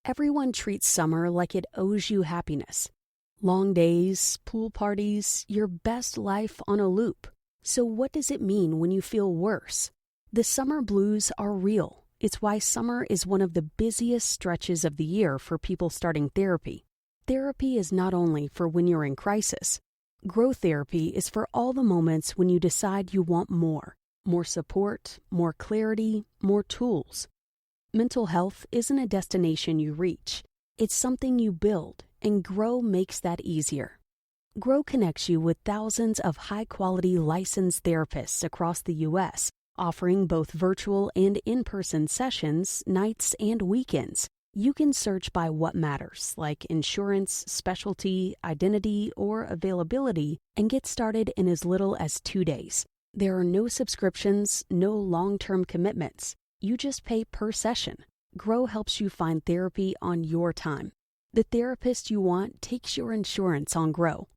Everyone treats summer like it owes you happiness. Long days, pool parties, your best life on a loop. So what does it mean when you feel worse? The summer blues are real. It's why summer is one of the busiest stretches of the year for people starting therapy. Therapy is not only for when you're in crisis. Grow therapy is for all the moments when you decide you want more. More support, more clarity, more tools. Mental health isn't a destination you reach. It's something you build, and Grow makes that easier. Grow connects you with thousands of high-quality licensed therapists across the U.S., offering both virtual and in-person sessions, nights and weekends. You can search by what matters, like insurance, specialty, identity, or availability, and get started in as little as 2 days. There are no subscriptions, no long-term commitments. You just pay per session. Grow helps you find therapy on your time. The therapist you want takes your insurance on Grow.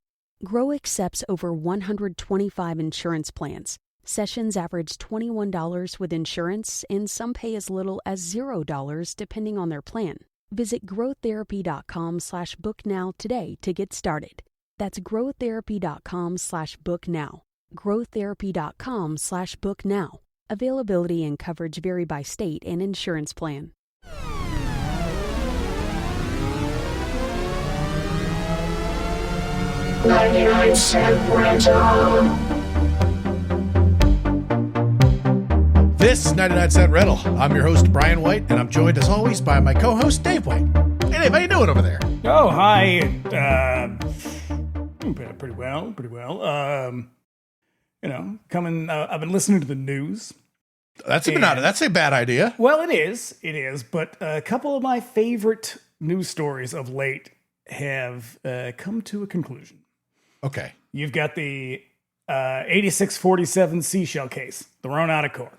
Grow accepts over 125 insurance plans. Sessions average $21 with insurance, and some pay as little as $0 depending on their plan. Visit growtherapy.com/book now today to get started. That's growtherapy.com/book now. growtherapy.com/book now. Availability and coverage vary by state and insurance plan. This is 99 Cent Rental. I'm your host, Brian White, and I'm joined as always by my co-host, Dave White. Hey, Dave, how you doing over there? Oh, hi. Pretty well. I've been listening to the news. That's a bad idea. Well, it is. But a couple of my favorite news stories of late have come to a conclusion. Okay. You've got the 8647 seashell case thrown out of court.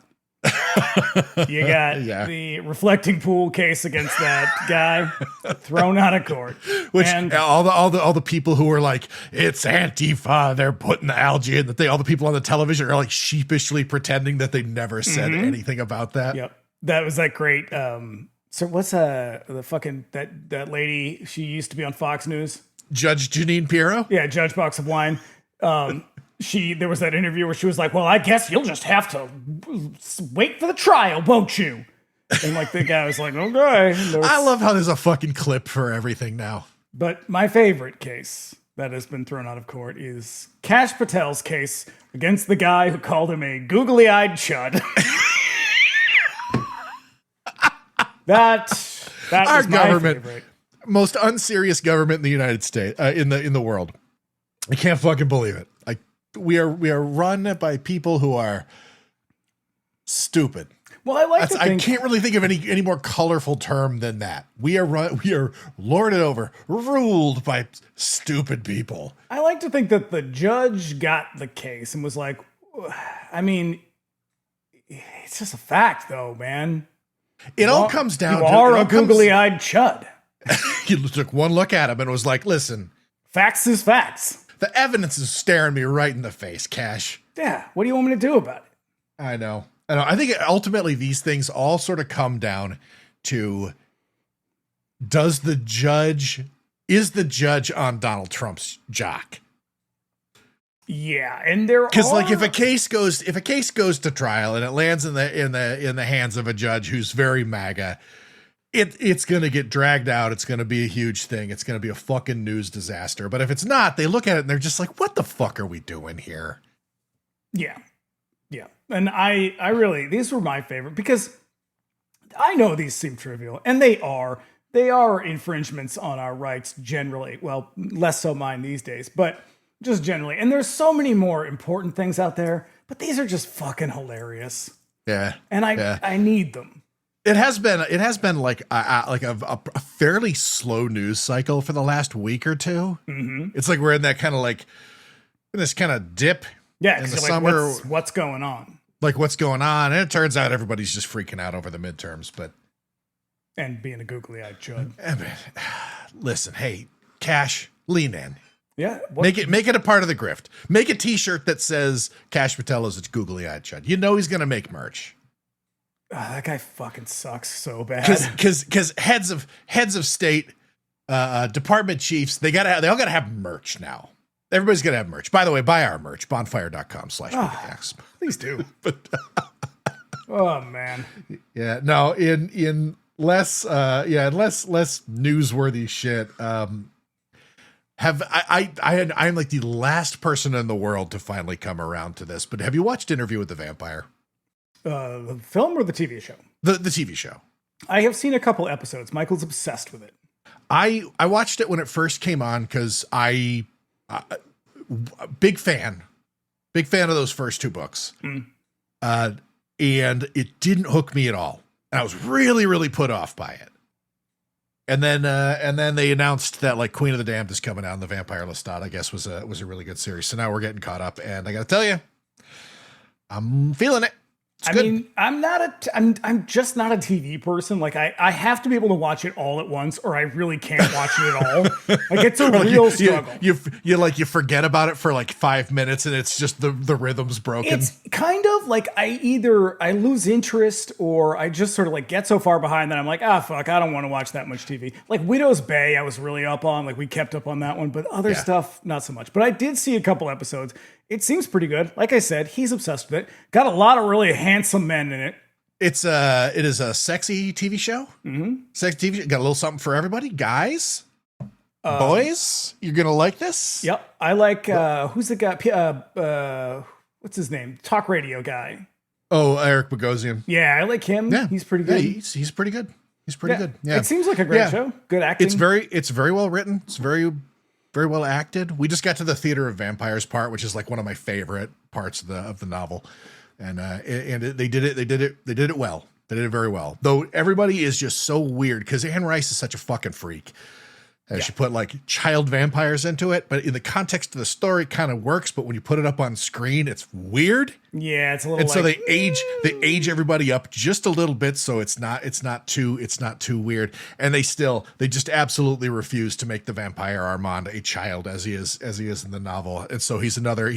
You got the reflecting pool case against that guy thrown out of court. Which all the people who were like, it's Antifa, they're putting the algae in the thing. All the people on the television are like sheepishly pretending that they never said anything about that. Yep. That was that great. So what's the fucking that lady? She used to be on Fox News. Judge Janine Pirro? Yeah, Judge Box of Wine. There was that interview where she was like, well, I guess you'll just have to wait for the trial, won't you? And like the guy was like, okay. I love how there's a fucking clip for everything now. But my favorite case that has been thrown out of court is Kash Patel's case against the guy who called him a googly-eyed chud. That Our was government, my favorite. Most unserious government in the United States, in the world. I can't fucking believe it. We are run by people who are stupid. Well, I can't really think of any more colorful term than that. We are lorded over, ruled by stupid people. I like to think that the judge got the case and was like, I mean, it's just a fact, though, man. It all comes down to... You are a googly-eyed chud. He took one look at him and was like, listen. Facts is facts. The evidence is staring me right in the face, Cash. Yeah, what do you want me to do about it? I know. I think ultimately these things all sort of come down to, is the judge on Donald Trump's jock? Yeah, and there are... Because like if a case goes to trial and it lands in the hands of a judge who's very MAGA, it's going to get dragged out. It's going to be a huge thing. It's going to be a fucking news disaster. But if it's not, they look at it and they're just like, what the fuck are we doing here? Yeah. Yeah. And I really, these were my favorite because I know these seem trivial and they are infringements on our rights generally. Well, less so mine these days, but just generally. And there's so many more important things out there, but these are just fucking hilarious. Yeah. And I need them. It has been like a fairly slow news cycle for the last week or two. Mm-hmm. It's like we're in that kind of like in this kind of dip. Yeah, in the like summer. What's going on? Like what's going on? And it turns out everybody's just freaking out over the midterms, and being a googly-eyed chud. Listen, hey, Cash, lean in. Yeah, make it a part of the grift. Make a T-shirt that says Kash Patel is a googly-eyed chud. You know he's gonna make merch. that guy fucking sucks so bad. Because heads of state, department chiefs, they all gotta have merch now. Everybody's gonna have merch. By the way, buy our merch, bonfire.com/PDX. Please do. But oh man. Yeah, no, in less newsworthy shit. I'm like the last person in the world to finally come around to this, but have you watched Interview with the Vampire? The film or the TV show? The TV show. I have seen a couple episodes. Michael's obsessed with it. I watched it when it first came on because big fan of those first two books. And it didn't hook me at all. And I was really, really put off by it. And then they announced that like Queen of the Damned is coming out, and the Vampire Lestat, I guess, was a really good series. So now we're getting caught up, and I got to tell you, I'm feeling it. It's good. mean, I'm just not a TV person. Like I have to be able to watch it all at once, or I really can't watch it at all. Like it's a real struggle. You forget about it for like 5 minutes, and it's just the rhythm's broken. It's kind of like I lose interest, or I just sort of like get so far behind that I'm like, fuck, I don't want to watch that much TV. Like Widow's Bay, I was really up on. Like we kept up on that one, but other stuff not so much. But I did see a couple episodes. It seems pretty good. Like I said, he's obsessed with it. Got a lot of really handsome men in it. It is a sexy TV show. Mm-hmm. Sexy TV show. Got a little something for everybody. Guys, boys, you're going to like this. Yep. I like, who's the guy? What's his name? Talk radio guy. Oh, Eric Bogosian. Yeah, I like him. Yeah. He's pretty good. Yeah, he's pretty good. He's pretty good. Yeah. It seems like a great show. Good acting. It's very well written. It's very well acted. We just got to the Theater of Vampires part, which is like one of my favorite parts of the novel, and they did it well. They did it very well. Though everybody is just so weird because Anne Rice is such a fucking freak. She put like child vampires into it, but in the context of the story, it kind of works. But when you put it up on screen, it's weird. Yeah, it's a little. And so they age everybody up just a little bit, so it's not too weird. And they just absolutely refuse to make the vampire Armand a child as he is in the novel. And so he's another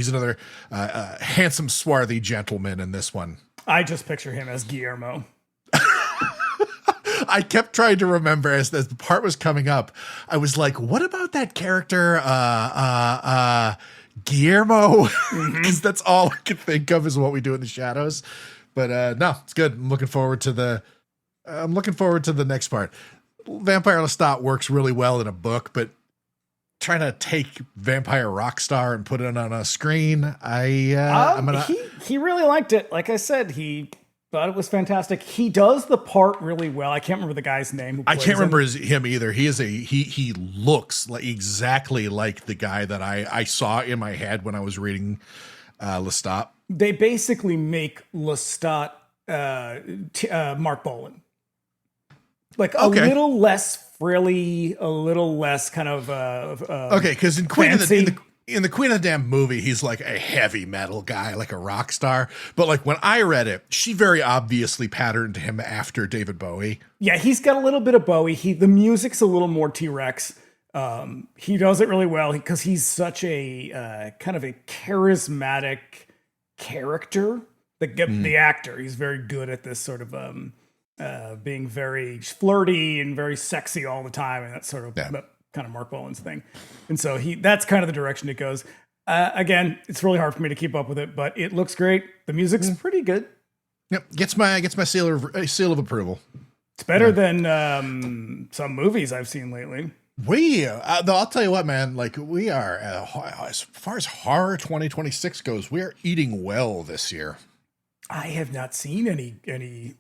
handsome, swarthy gentleman in this one. I just picture him as Guillermo. I kept trying to remember as the part was coming up. I was like, what about that character, Guillermo? Because that's all I could think of is What We Do in the Shadows. But no, it's good. I'm looking forward to the next part. Vampire Lestat works really well in a book, but trying to take Vampire Rockstar and put it on a screen, he really liked it. Like I said, he thought it was fantastic. He does the part really well. I can't remember the guy's name. Who I can't remember him either. He looks like exactly like the guy that I saw in my head when I was reading Lestat. They basically make Lestat Mark Bolan. Like a little less frilly, a little less kind of okay, because in Queen in the Queen of the Damned movie, he's like a heavy metal guy, like a rock star. But like when I read it, she very obviously patterned him after David Bowie. Yeah, he's got a little bit of Bowie. The music's a little more T-Rex. He does it really well because he's such a kind of a charismatic character. The actor, he's very good at this sort of being very flirty and very sexy all the time, and that's sort of kind of Mark Bolan's thing. And so that's kind of the direction it goes. Again, it's really hard for me to keep up with it, but it looks great. The music's pretty good. Yep, gets my seal of approval. It's better than some movies I've seen lately. I'll tell you what, man. Like we are, as far as horror 2026 goes, we are eating well this year. I have not seen any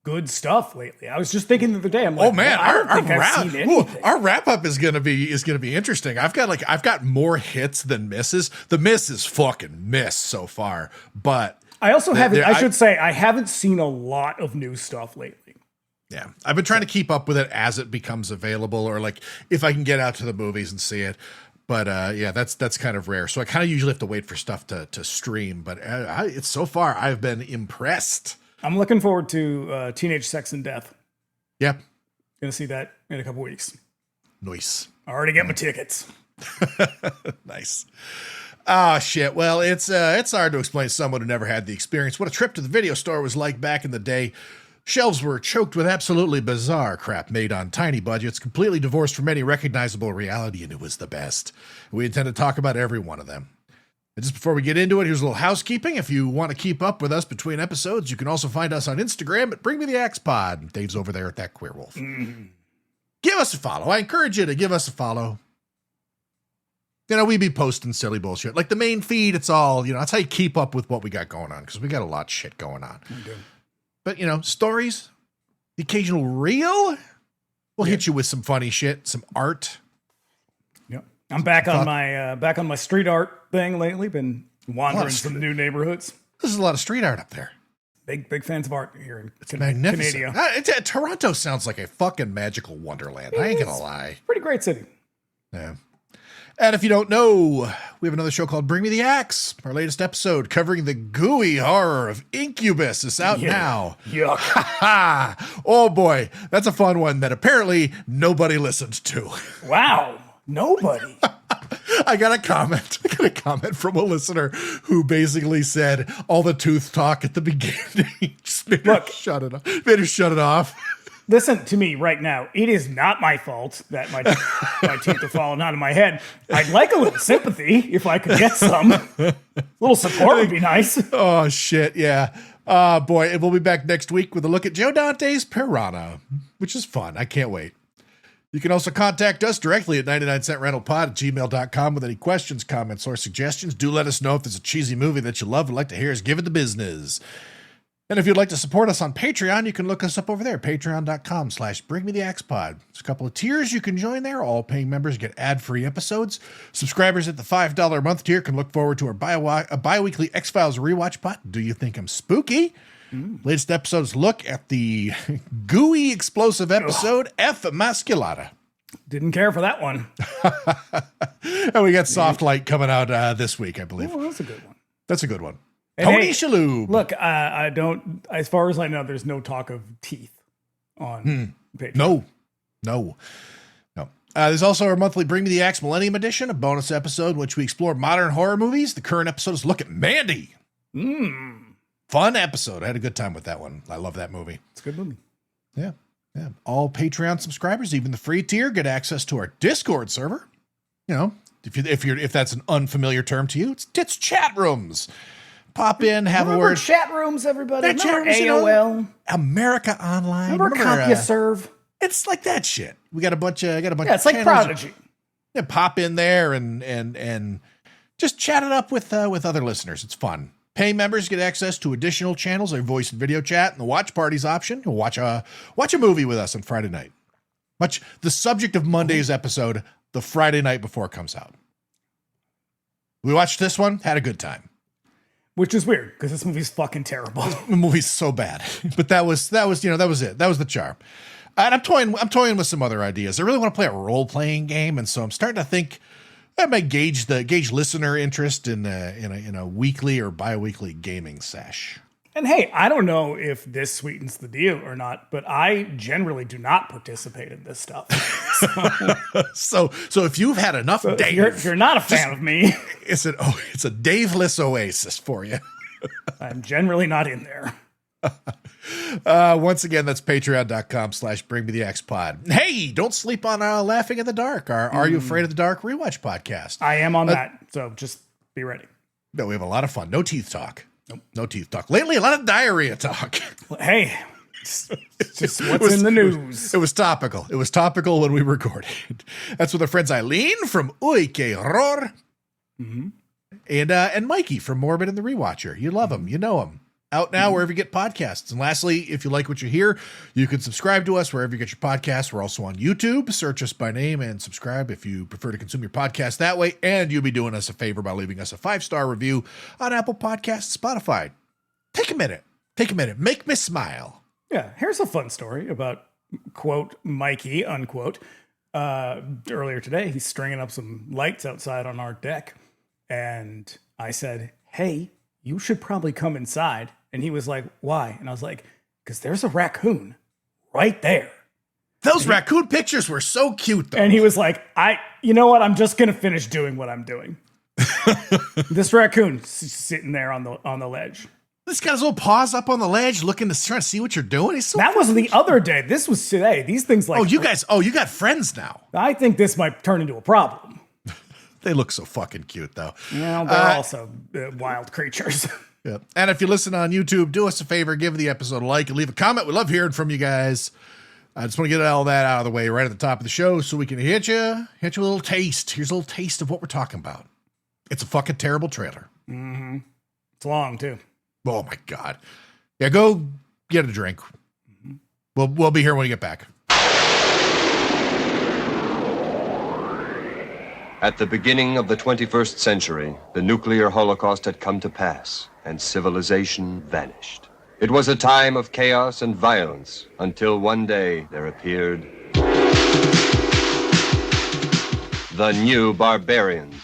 good stuff lately. I was just thinking the other day. I'm like, oh man, our wrap up is gonna be interesting. I've got more hits than misses. The miss is fucking miss so far, but I also I haven't seen a lot of new stuff lately. Yeah, I've been trying to keep up with it as it becomes available, or like if I can get out to the movies and see it. But that's kind of rare. So I kind of usually have to wait for stuff to stream. But it's so far I've been impressed. I'm looking forward to Teenage Sex and Death. Yep. Gonna see that in a couple weeks. Nice. I already got my tickets. Nice. Oh, shit. Well, it's hard to explain to someone who never had the experience what a trip to the video store was like back in the day. Shelves were choked with absolutely bizarre crap made on tiny budgets, completely divorced from any recognizable reality, and it was the best. We intend to talk about every one of them. And just before we get into it, here's a little housekeeping. If you want to keep up with us between episodes, you can also find us on Instagram at Bring Me the Axe Pod. Dave's over there at that Queer Wolf. Give us a follow. I encourage you to give us a follow. You know, we be posting silly bullshit. Like the main feed, it's all, you know, that's how you keep up with what we got going on, because we got a lot of shit going on. But, you know, stories, the occasional reel, we'll hit you with some funny shit, some art. Yep. I'm back on my street art thing lately. Been wandering some new neighborhoods. There's a lot of street art up there. Big fans of art here in It's magnificent. Toronto sounds like a fucking magical wonderland. I ain't gonna lie. Pretty great city. Yeah. And if you don't know, we have another show called Bring Me the Axe. Our latest episode covering the gooey horror of Incubus is out now. Yuck. Oh boy, that's a fun one that apparently nobody listened to. Wow. Nobody. I got a comment from a listener who basically said all the tooth talk at the beginning just made her shut it off. Listen to me right now. It is not my fault that my teeth are falling out of my head. I'd like a little sympathy if I could get some. A little support would be nice. Oh, shit, yeah. Boy, and we'll be back next week with a look at Joe Dante's Piranha, which is fun. I can't wait. You can also contact us directly at 99centrentalpod@gmail.com with any questions, comments, or suggestions. Do let us know if there's a cheesy movie that you love and like to hear us give it the business. And if you'd like to support us on Patreon, you can look us up over there, patreon.com/bringmetheaxepod. There's a couple of tiers you can join there. All paying members get ad-free episodes. Subscribers at the $5 a month tier can look forward to our bi-weekly X-Files rewatch pod. Do you think I'm spooky? Latest episodes look at the gooey explosive episode, F Masculata. Didn't care for that one. And we got Soft Light coming out this week, I believe. Oh, that's a good one. That's a good one. And Tony Shalhoub. Look, I don't, as far as I know, there's no talk of teeth on Patreon. No. There's also our monthly Bring Me the Axe Millennium Edition, a bonus episode in which we explore modern horror movies. The current episode is Look at Mandy. Fun episode. I had a good time with that one. I love that movie. It's a good movie. Yeah. All Patreon subscribers, even the free tier, get access to our Discord server. You know, if that's an unfamiliar term to you, it's chat rooms. Pop in, have a word. Chat rooms, everybody. Remember chat rooms, AOL. America Online. Remember CompuServe? It's like that shit. We got a bunch of it's channels. like Prodigy. Yeah, pop in there and just chat it up with other listeners. It's fun. Paying members get access to additional channels, like voice and video chat, and the watch parties option. You'll watch a movie with us on Friday night. The subject of Monday's episode, the Friday night before it comes out. We watched this one, had a good time. Which is weird, because this movie's fucking terrible. The movie's so bad. But that was it. That was the charm. And I'm toying with some other ideas. I really want to play a role-playing game, and so I'm starting to think I might gauge listener interest in a weekly or bi-weekly gaming sesh. And hey, I don't know if this sweetens the deal or not, but I generally do not participate in this stuff. So if you've had enough, Dave, if you're not a fan of me, it's a Daveless oasis for you. I'm generally not in there. Once again, that's patreon.com/bringmetheaxepod. Hey, don't sleep on Laughing in the Dark, our Are You Afraid of the Dark rewatch podcast. I am on that, so just be ready. No, we have a lot of fun. No teeth talk. Nope. No teeth talk. Lately, a lot of diarrhea talk. Hey, just what's in the news. It was topical. It was topical when we recorded. That's with our friends Eileen from Uy Que Horror and Mikey from Morbid and the Rewatcher. You love them. You know them. Out now wherever you get podcasts. And lastly, if you like what you hear, you can subscribe to us wherever you get your podcasts. We're also on YouTube. Search us by name and subscribe if you prefer to consume your podcast that way. And you'll be doing us a favor by leaving us a 5-star review on Apple Podcasts, Spotify. Take a minute. Make me smile. Yeah, here's a fun story about, quote, Mikey, unquote. Earlier today, he's stringing up some lights outside on our deck. And I said, hey, you should probably come inside. And he was like, why? And I was like, because there's a raccoon right there. Those raccoon pictures were so cute, though. And he was like, you know what? I'm just going to finish doing what I'm doing. This raccoon sitting there on the ledge. This got his little paws up on the ledge, trying to see what you're doing. He's so that was the other day. This was today. These things like you got friends now. I think this might turn into a problem. They look so fucking cute though. Well, they're also wild creatures. Yeah. And if you listen on YouTube, do us a favor, give the episode a like and leave a comment. We love hearing from you guys. I just want to get all that out of the way right at the top of the show so we can hit you a little taste. Here's a little taste of what we're talking about. It's a fucking terrible trailer. Mm-hmm. It's long too. Oh my God. Yeah, go get a drink. We'll be here when we get back. At the beginning of the 21st century, the nuclear holocaust had come to pass, and civilization vanished. It was a time of chaos and violence, until one day there appeared the new barbarians.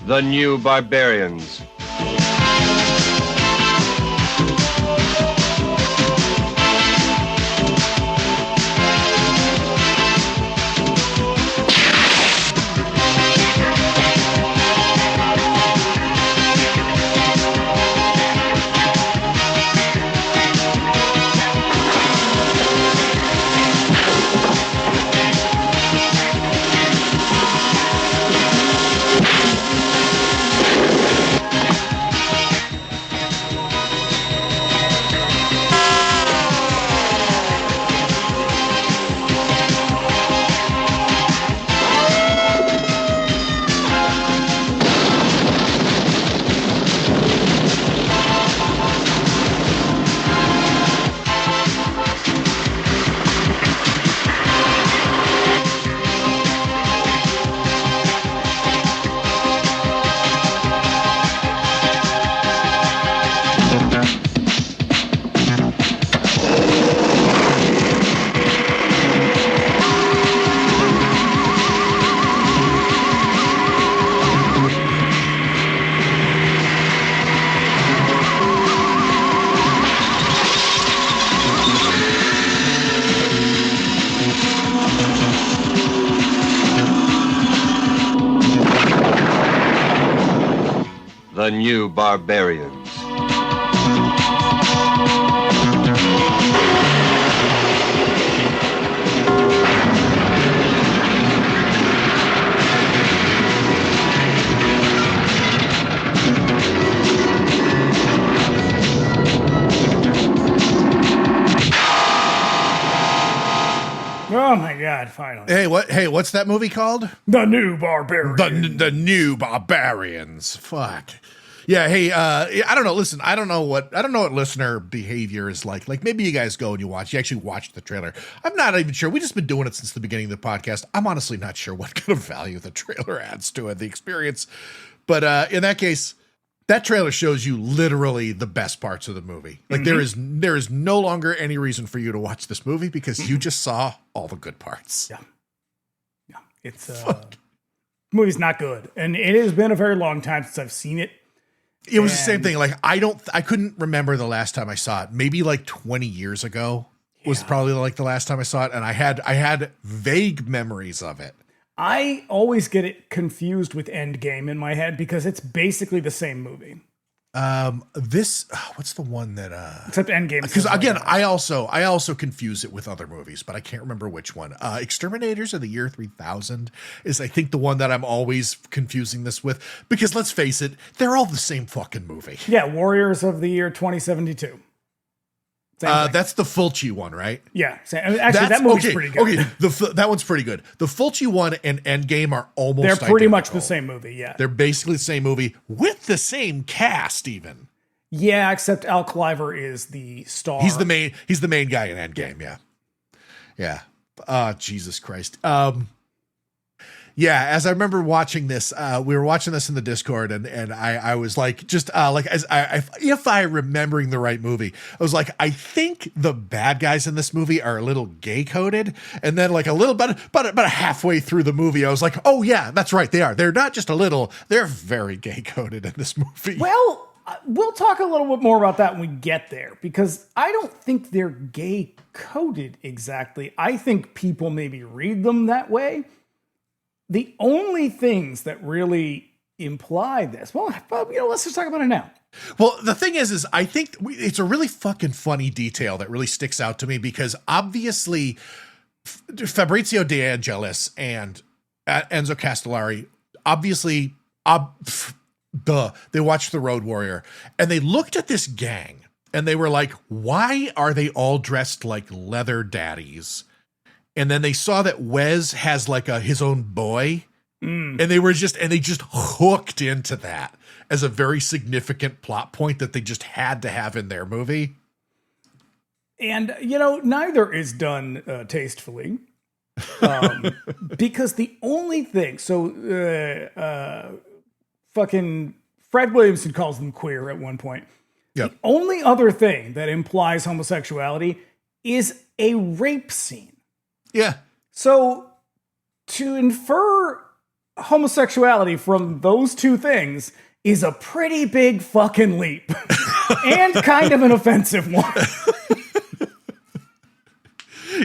The new barbarians. The new barbarians. Oh my God! Finally. Hey, what's that movie called? The New Barbarians. The New Barbarians. Fuck. Yeah. Hey, I don't know. Listen, I don't know what listener behavior is like. Like maybe you guys go and you actually watch the trailer. I'm not even sure. We've just been doing it since the beginning of the podcast. I'm honestly not sure what kind of value the trailer adds to the experience. But in that case, that trailer shows you literally the best parts of the movie. Like there is no longer any reason for you to watch this movie because you just saw all the good parts. Yeah. It's the movie's not good, and it has been a very long time since I've seen it. It was the same thing. Like I couldn't remember the last time I saw it. Maybe like 20 years ago was probably like the last time I saw it, and I had vague memories of it. I always get it confused with Endgame in my head because it's basically the same movie. This what's the one that Except Endgame. because again I also confuse it with other movies, but I can't remember which one. Exterminators of the Year 3000 is I think the one that I'm always confusing this with, because let's face it, they're all the same fucking movie. Yeah, Warriors of the Year 2072. That's the Fulci one, right? Yeah. Actually, that movie's pretty good. Okay, that one's pretty good. The Fulci one and Endgame are almost They're pretty identical. much the same movie, yeah. They're basically the same movie with the same cast even. Yeah, except Al Cliver is the star. He's the main guy in Endgame, yeah. Jesus Christ. Yeah, as I remember watching this, we were watching this in the Discord, and I was like, just if I remembering the right movie, I was like, I think the bad guys in this movie are a little gay coded, and then like a little bit, about halfway through the movie, I was like, oh yeah, that's right, they are. They're not just a little, they're very gay coded in this movie. Well, we'll talk a little bit more about that when we get there, because I don't think they're gay coded exactly. I think people maybe read them that way. The only things that really imply this, well, let's just talk about it now. Well, the thing is I think it's a really fucking funny detail that really sticks out to me, because obviously Fabrizio De Angelis and Enzo Castellari, obviously, they watched The Road Warrior and they looked at this gang and they were like, why are they all dressed like leather daddies? And then they saw that Wes has like his own boy, and they just hooked into that as a very significant plot point that they just had to have in their movie. And, neither is done tastefully, because the only thing, fucking Fred Williamson calls them queer at one point. Yep. The only other thing that implies homosexuality is a rape scene. Yeah. So to infer homosexuality from those two things is a pretty big fucking leap and kind of an offensive one.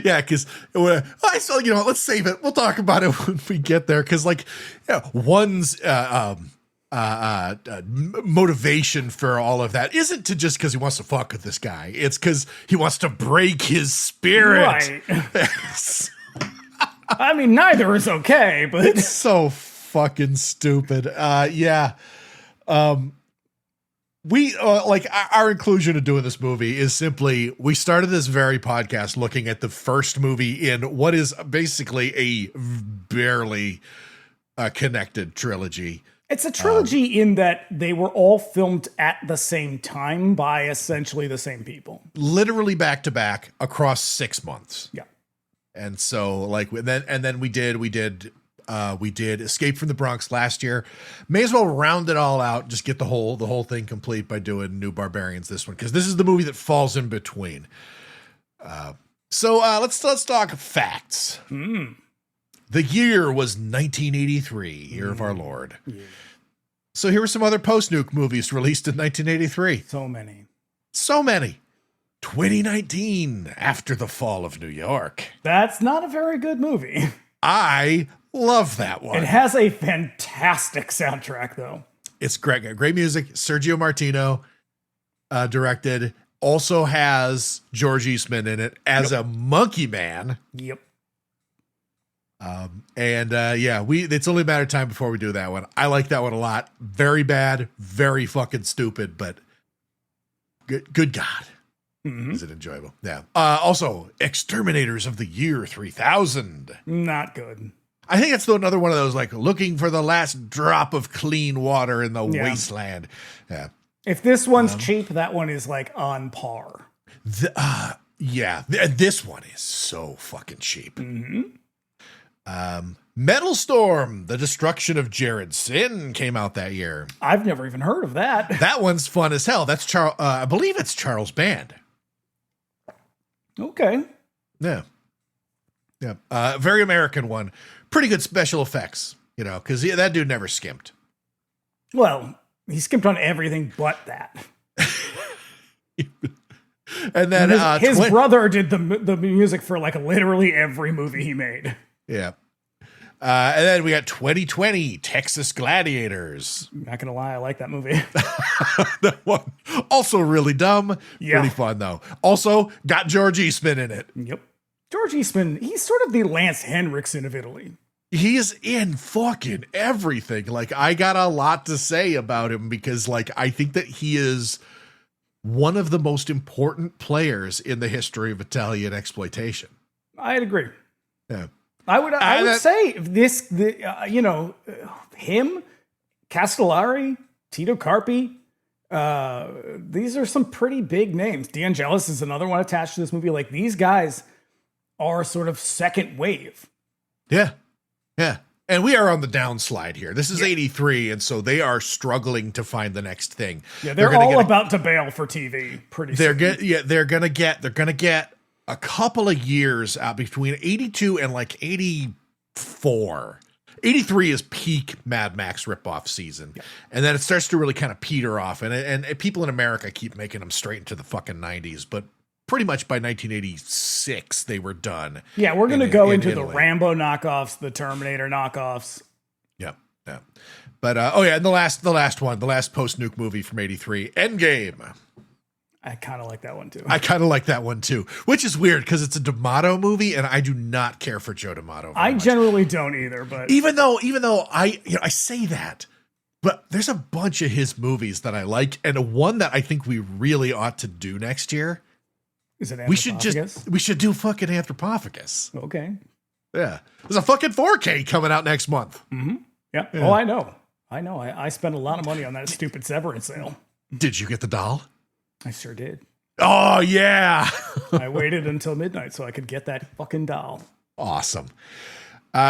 Yeah, because let's save it. We'll talk about it when we get there. Because one's motivation for all of that isn't to just because he wants to fuck with this guy. It's because he wants to break his spirit. Right. I mean, neither is okay, but it's so fucking stupid. Yeah. We our inclusion of doing this movie is simply, we started this very podcast looking at the first movie in what is basically a barely connected trilogy. It's a trilogy in that they were all filmed at the same time by essentially the same people. Literally back to back across 6 months. Yeah. And so then we did Escape from the Bronx last year. May as well round it all out, just get the whole thing complete by doing New Barbarians this one, because this is the movie that falls in between. So let's talk facts. The year was 1983, year of our Lord. Yeah. So here were some other post-nuke movies released in 1983. So many. 2019, After the Fall of New York. That's not a very good movie. I love that one. It has a fantastic soundtrack, though. It's great. Great music. Sergio Martino directed. Also has George Eastman in it as a monkey man. Yep. It's only a matter of time before we do that one. I like that one a lot. Very bad, very fucking stupid, but good God. Mm-hmm. Is it enjoyable? Yeah. Also, Exterminators of the Year 3000. Not good. I think it's another one of those, like, looking for the last drop of clean water in the wasteland. Yeah. If this one's cheap, that one is like on par. This one is so fucking cheap. Mm-hmm. Metal Storm, The Destruction of Jared Sin came out that year. I've never even heard of that. That one's fun as hell. That's I believe it's Charles Band. Okay. Yeah. Very American one. Pretty good special effects, because that dude never skimped. Well, he skimped on everything but that. And then his brother did the music for like literally every movie he made. Yeah. And then we got 2020 Texas Gladiators. Not gonna lie, I like that movie. That one also really dumb. Yeah. Really fun though. Also got George Eastman in it. Yep. George Eastman, he's sort of the Lance Henriksen of Italy. He's in fucking everything. Like, I got a lot to say about him because, like, I think that he is one of the most important players in the history of Italian exploitation. I'd agree. Yeah. I would say him, Castellari, Tito Carpi, these are some pretty big names. DeAngelis is another one attached to this movie. Like, these guys are sort of second wave. Yeah. Yeah. And we are on the downslide here. This is 83, and so they are struggling to find the next thing. Yeah, they're all about to bail for TV pretty soon. They're gonna get a couple of years out between 82 and like 84. 83 is peak Mad Max ripoff season. Yeah. And then it starts to really kind of peter off. And people in America keep making them straight into the fucking 90s, but pretty much by 1986 they were done. Yeah, we're going to go into the Rambo knockoffs, the Terminator knockoffs. Yeah. But and the last post-nuke movie from 83, Endgame. I kind of like that one too. I kind of like that one too, which is weird because it's a D'Amato movie, and I do not care for Joe D'Amato. I generally don't either, but even though I say that, but there's a bunch of his movies that I like, and one that I think we really ought to do next year. Is it Anthropophagus? We should do fucking Anthropophagus. Okay. Yeah. There's a fucking 4K coming out next month. Mm-hmm. Yeah. Oh, I know. I spent a lot of money on that stupid Severance sale. Did you get the doll? I sure did. Oh, yeah. I waited until midnight so I could get that fucking doll. Awesome.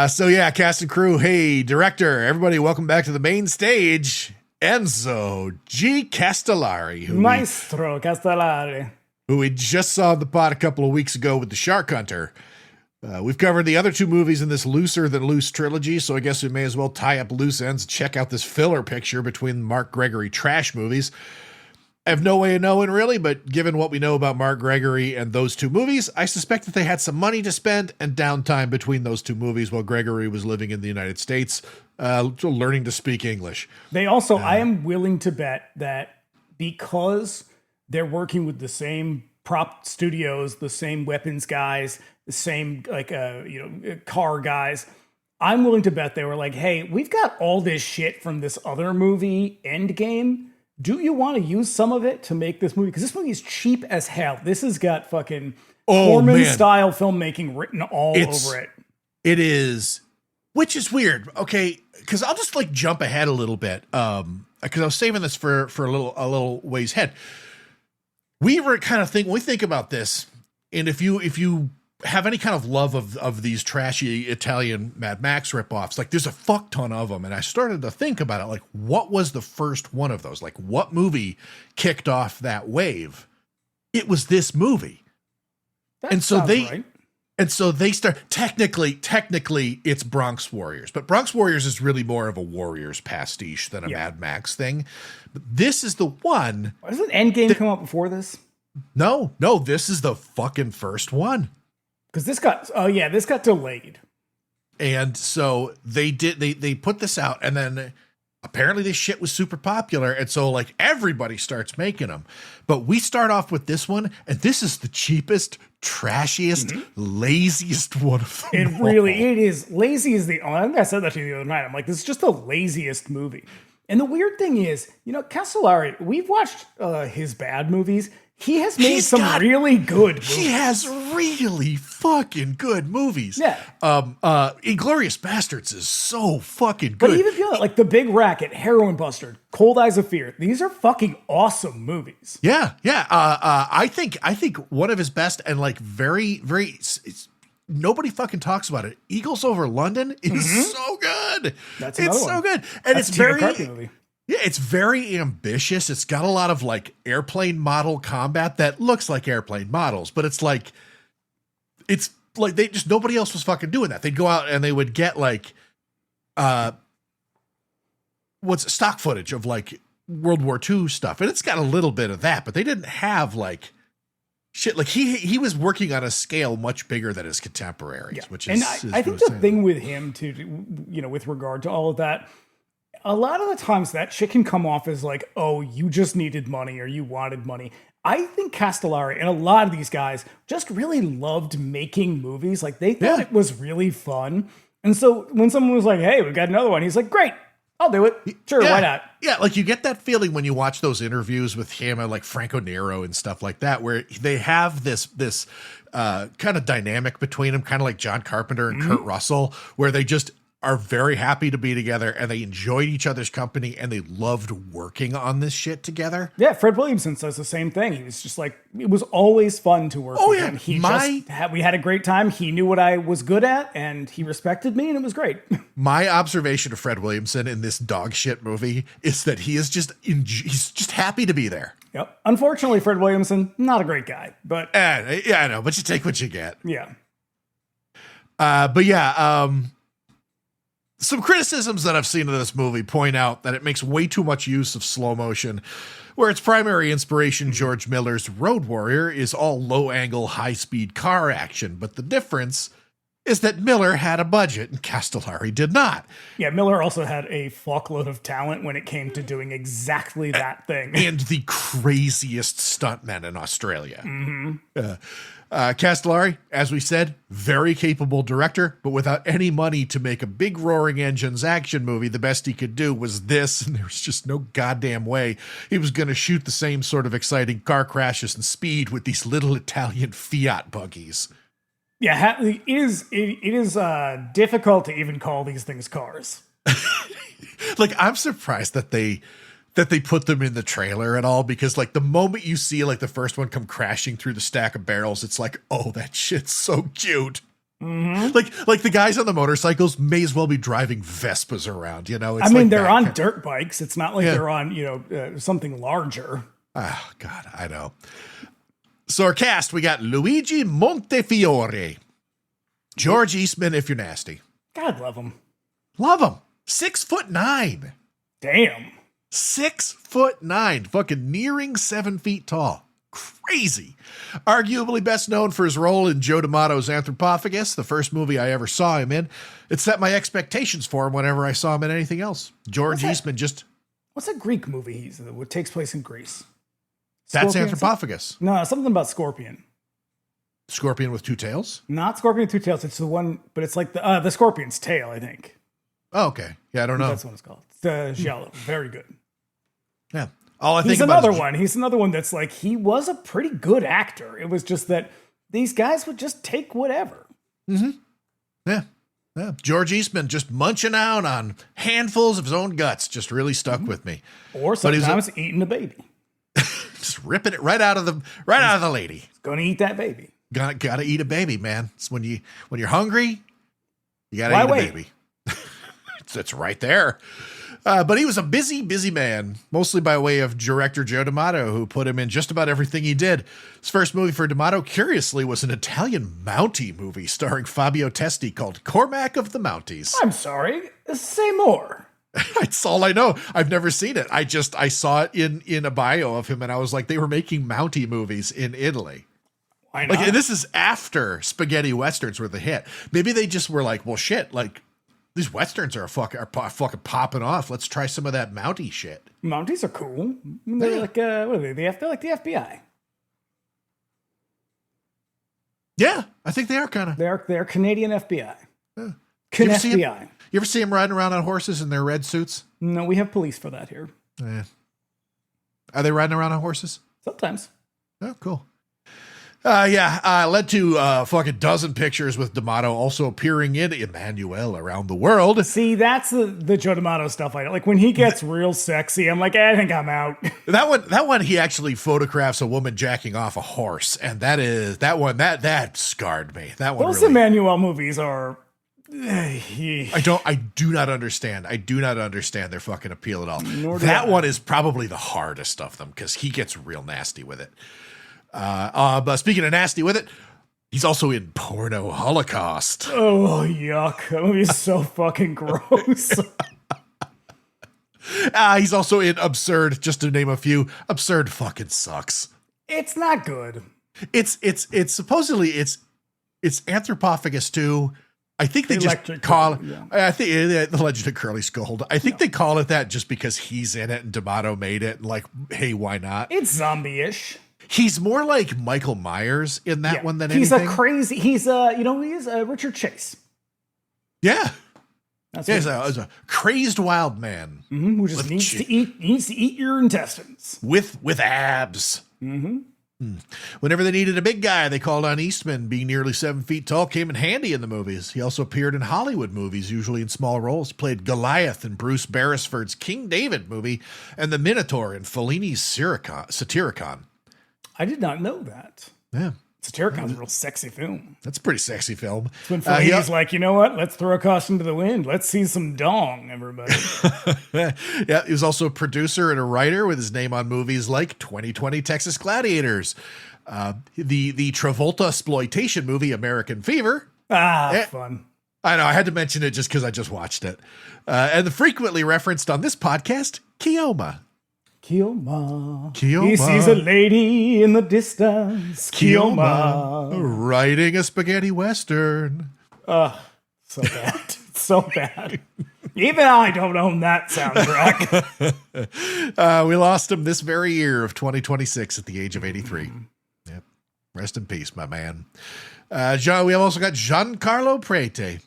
So yeah, cast and crew. Hey, director, everybody, welcome back to the main stage. Enzo G. Castellari. Maestro Castellari. Who we just saw in the pod a couple of weeks ago with The Shark Hunter. We've covered the other two movies in this Looser Than Loose trilogy, so I guess we may as well tie up loose ends and check out this filler picture between Mark Gregory trash movies. I have no way of knowing, really, but given what we know about Mark Gregory and those two movies, I suspect that they had some money to spend and downtime between those two movies while Gregory was living in the United States, learning to speak English. They also, I am willing to bet that because they're working with the same prop studios, the same weapons guys, the same car guys. I'm willing to bet they were like, hey, we've got all this shit from this other movie, Endgame. Do you want to use some of it to make this movie? Because this movie is cheap as hell. This has got fucking Corman-style filmmaking written all over it. It is, which is weird. Okay, because I'll just like jump ahead a little bit. Because I was saving this for a little ways ahead. We were kind of when we think about this, and if you have any kind of love of these trashy Italian Mad Max ripoffs, like there's a fuck ton of them. And I started to think about it, like what was the first one of those? Like what movie kicked off that wave? It was this movie. That sounds right. And so they start technically it's Bronx Warriors, but Bronx Warriors is really more of a Warriors pastiche than a Mad Max thing. But this is the one. Doesn't Endgame come out before this? No, this is the fucking first one. Because this got delayed. And so they put this out, and then apparently this shit was super popular, and so like everybody starts making them. But we start off with this one, and this is the cheapest, trashiest, laziest one of them. It is. Lazy is I think I said that to you the other night. I'm like, this is just the laziest movie. And the weird thing is, Castellari, we've watched his bad movies. He has made really good movies. He has really fucking good movies. Yeah. Inglourious Bastards is so fucking good. But even beyond, like The Big Racket, Heroin Buster, Cold Eyes of Fear, these are fucking awesome movies. Yeah. I think one of his best and like very, very, nobody fucking talks about it. Eagles Over London is so good. That's another one. So good. And That's it's a very Carpy movie. Yeah, it's very ambitious. It's got a lot of like airplane model combat that looks like airplane models, but it's like nobody else was fucking doing that. They'd go out and they would get like, what's stock footage of like World War II stuff. And it's got a little bit of that, but they didn't have like shit. Like he was working on a scale much bigger than his contemporaries, which is. And I think the thing with him too, with regard to all of that, a lot of the times that shit can come off as like, oh, you just needed money or you wanted money. I think Castellari and a lot of these guys just really loved making movies. Like they thought it was really fun. And so when someone was like, hey, we've got another one, he's like, great, I'll do it. Sure, why not? Yeah, like you get that feeling when you watch those interviews with him and like Franco Nero and stuff like that, where they have this kind of dynamic between them, kind of like John Carpenter and Kurt Russell, where they just are very happy to be together and they enjoyed each other's company and they loved working on this shit together. Yeah, Fred Williamson says the same thing. He was just like, it was always fun to work with him. We had a great time. He knew what I was good at and he respected me and it was great. My observation of Fred Williamson in this dog shit movie is that he is he's just happy to be there. Yep. Unfortunately, Fred Williamson, not a great guy, but yeah, I know, but you take what you get. Yeah. Some criticisms that I've seen of this movie point out that it makes way too much use of slow motion, where its primary inspiration, George Miller's Road Warrior, is all low-angle, high-speed car action. But the difference is that Miller had a budget and Castellari did not. Yeah, Miller also had a fuckload of talent when it came to doing exactly that thing. And the craziest stuntmen in Australia. Castellari, as we said, very capable director, but without any money to make a big roaring engines action movie, the best he could do was this, and there was just no goddamn way he was going to shoot the same sort of exciting car crashes and speed with these little Italian Fiat buggies. Yeah, it is difficult to even call these things cars. Like, I'm surprised that they put them in the trailer at all, because like the moment you see like the first one come crashing through the stack of barrels, it's like, oh, that shit's so cute. Like the guys on the motorcycles may as well be driving Vespas around, It's they're on dirt bikes. It's not like they're on, something larger. Oh God, I know. So our cast, we got Luigi Montefiore, George Eastman, if you're nasty. God love him. Love him. 6'9". Damn. 6'9", fucking nearing 7 feet tall. Crazy. Arguably best known for his role in Joe D'Amato's Anthropophagus, the first movie I ever saw him in. It set my expectations for him whenever I saw him in anything else. George Eastman just... What's that Greek movie that takes place in Greece? That's Anthropophagus. No, something about Scorpion. Scorpion with two tails? Not Scorpion with two tails. It's the one, but it's like the Scorpion's tail, I think. Oh, okay. Yeah, I don't know. That's what it's called. It's Giallo. Very good. Yeah. All I think He's about another one. He's another one that's like, he was a pretty good actor. It was just that these guys would just take whatever. Yeah. George Eastman just munching out on handfuls of his own guts just really stuck with me. Or sometimes eating a baby. Just ripping it right out of the lady. He's gonna eat that baby. Gotta eat a baby, man. It's when you're hungry, you gotta eat a baby. It's right there. But he was a busy man, mostly by way of director Joe D'Amato, who put him in just about everything he did. His first movie for D'Amato, curiously, was an Italian Mountie movie starring Fabio Testi called Cormac of the Mounties. I'm sorry. Say more. That's all I know. I've never seen it. I saw it in a bio of him, and I was like, they were making Mountie movies in Italy. Why not? Like, and this is after spaghetti westerns were the hit. Maybe they just were like, well, shit, like these westerns are fucking popping off. Let's try some of that Mountie shit. Mounties are cool. They're like, what are they? They're like the FBI. Yeah, I think they are kind of. They're Canadian FBI. Yeah. FBI. You ever see them riding around on horses in their red suits? No, we have police for that here. Yeah. Are they riding around on horses? Sometimes. Oh, cool. Led to fucking dozen pictures with D'Amato also appearing in Emmanuel Around the World. See, that's the Joe D'Amato stuff I don't like. When he gets real sexy, I'm like, I think I'm out. That one, he actually photographs a woman jacking off a horse, and that scarred me. That one. Those really, Emmanuel movies are. I do not understand. I do not understand their fucking appeal at all. That one is probably the hardest of them because he gets real nasty with it. But speaking of nasty with it, he's also in Porno Holocaust. Oh, yuck. That movie is so fucking gross. He's also in Absurd, just to name a few. Absurd fucking sucks. It's not good. It's supposedly it's anthropophagus too. I think they just call it, I think the Legend of Curly Skull. I think they call it that just because he's in it and D'Amato made it. And like, hey, why not? It's zombie-ish. He's more like Michael Myers in that one than he's anything. He's Richard Chase. Yeah. That's he's a crazed wild man. Mm-hmm, who just needs to eat your intestines. With abs. Mm-hmm. Whenever they needed a big guy, they called on Eastman. Being nearly 7 feet tall came in handy in the movies. He also appeared in Hollywood movies, usually in small roles. Played Goliath in Bruce Beresford's King David movie and the Minotaur in Fellini's Satyricon. I did not know that. Yeah. Satyricon's a real sexy film. That's a pretty sexy film. It's when Fellini's like, you know what? Let's throw a caution to the wind. Let's see some dong, everybody. Yeah, he was also a producer and a writer with his name on movies like 2020 Texas Gladiators, the Travolta exploitation movie American Fever. Fun. I know, I had to mention it just because I just watched it. And the frequently referenced on this podcast, Keoma. Keoma. He sees a lady in the distance. Keoma. Writing a spaghetti western. So bad. So bad. Even I don't own that soundtrack. We lost him this very year of 2026 at the age of 83. Yep. Rest in peace, my man. We have also got Giancarlo Prete,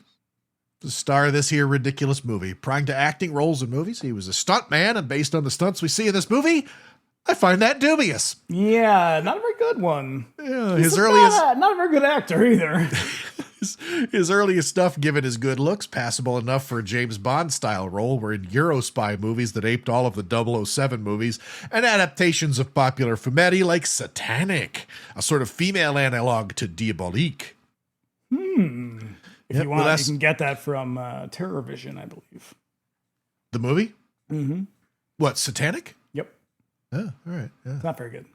the star of this here ridiculous movie. Prior to acting roles in movies, he was a stunt man, and based on the stunts we see in this movie, I find that dubious. Yeah, not a very good one. Yeah, not a very good actor either. His earliest stuff, given his good looks, passable enough for a James Bond-style role, were in Eurospy movies that aped all of the 007 movies, and adaptations of popular fumetti like Satanic, a sort of female analog to Diabolique. If you want, you can get that from Terror Vision, I believe. The movie? Mm-hmm. What, Satanic? Yep. Oh, all right. Yeah. It's not very good.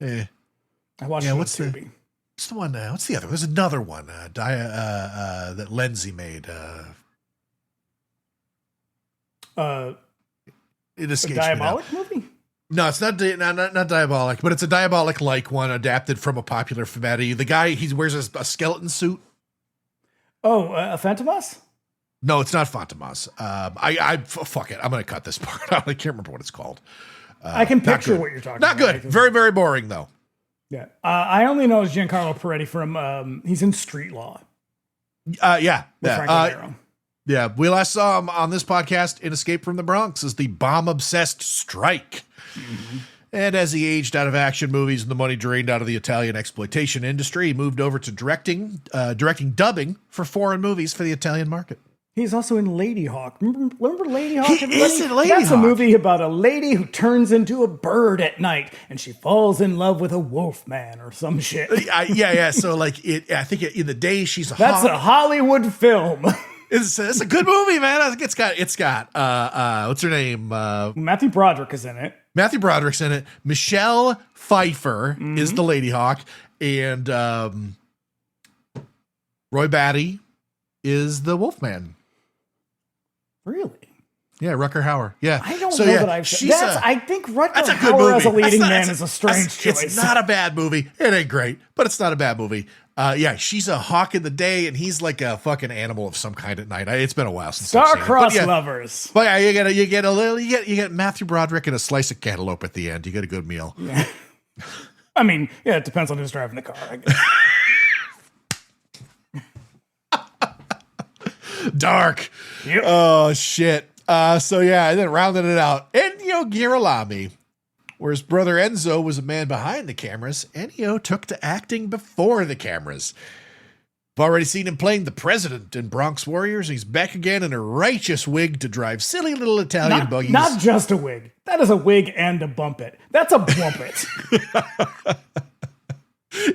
I watched it on Tubi. What's the one? What's the other? There's another one that Lindsay made. It escapes me now. Diabolic movie? No, it's not Diabolic, but it's a Diabolic-like one adapted from a popular fumetti. The guy, he wears a skeleton suit. Oh, Fantomas? No, it's not Fantomas. Fuck it. I'm going to cut this part out. I can't remember what it's called. I can picture what you're talking about. Not good. Very, very boring, though. Yeah. I only know Giancarlo Peretti from, he's in Street Law. Yeah. Yeah. We last saw him on this podcast in Escape from the Bronx as the bomb-obsessed Strike. Mm-hmm. And as he aged out of action movies and the money drained out of the Italian exploitation industry, he moved over to directing dubbing for foreign movies for the Italian market. He's also in Lady Hawk. Remember Lady Hawk? He is in Lady That's Hawk. A movie about a lady who turns into a bird at night and she falls in love with a wolf man or some shit. Yeah. So like, I think in the day she's a That's hawk. a Hollywood film. It's a good movie, man. I think it's got what's her name? Matthew Broderick is in it. Matthew Broderick's in it. Michelle Pfeiffer is the Lady Hawk, and Roy Batty is the Wolfman. Really? Yeah, Rutger Hauer. Yeah, I don't know that I've seen. I think Rutger Hauer as a leading man is a strange choice. It's not a bad movie. It ain't great, but it's not a bad movie. Yeah, she's a hawk in the day, and he's like a fucking animal of some kind at night. It's been a while since I've seen it. Star-crossed lovers. But yeah, you get Matthew Broderick and a slice of cantaloupe at the end. You get a good meal. Yeah. I mean, yeah, it depends on who's driving the car, I guess. Dark. Yep. Oh shit. So yeah, and then rounding it out, Ennio Girolami. Whereas brother Enzo was a man behind the cameras, Ennio took to acting before the cameras. I've already seen him playing the president in Bronx Warriors. He's back again in a righteous wig to drive silly little Italian buggies. Not just a wig. That is a wig and a bumpet. That's a bumpet.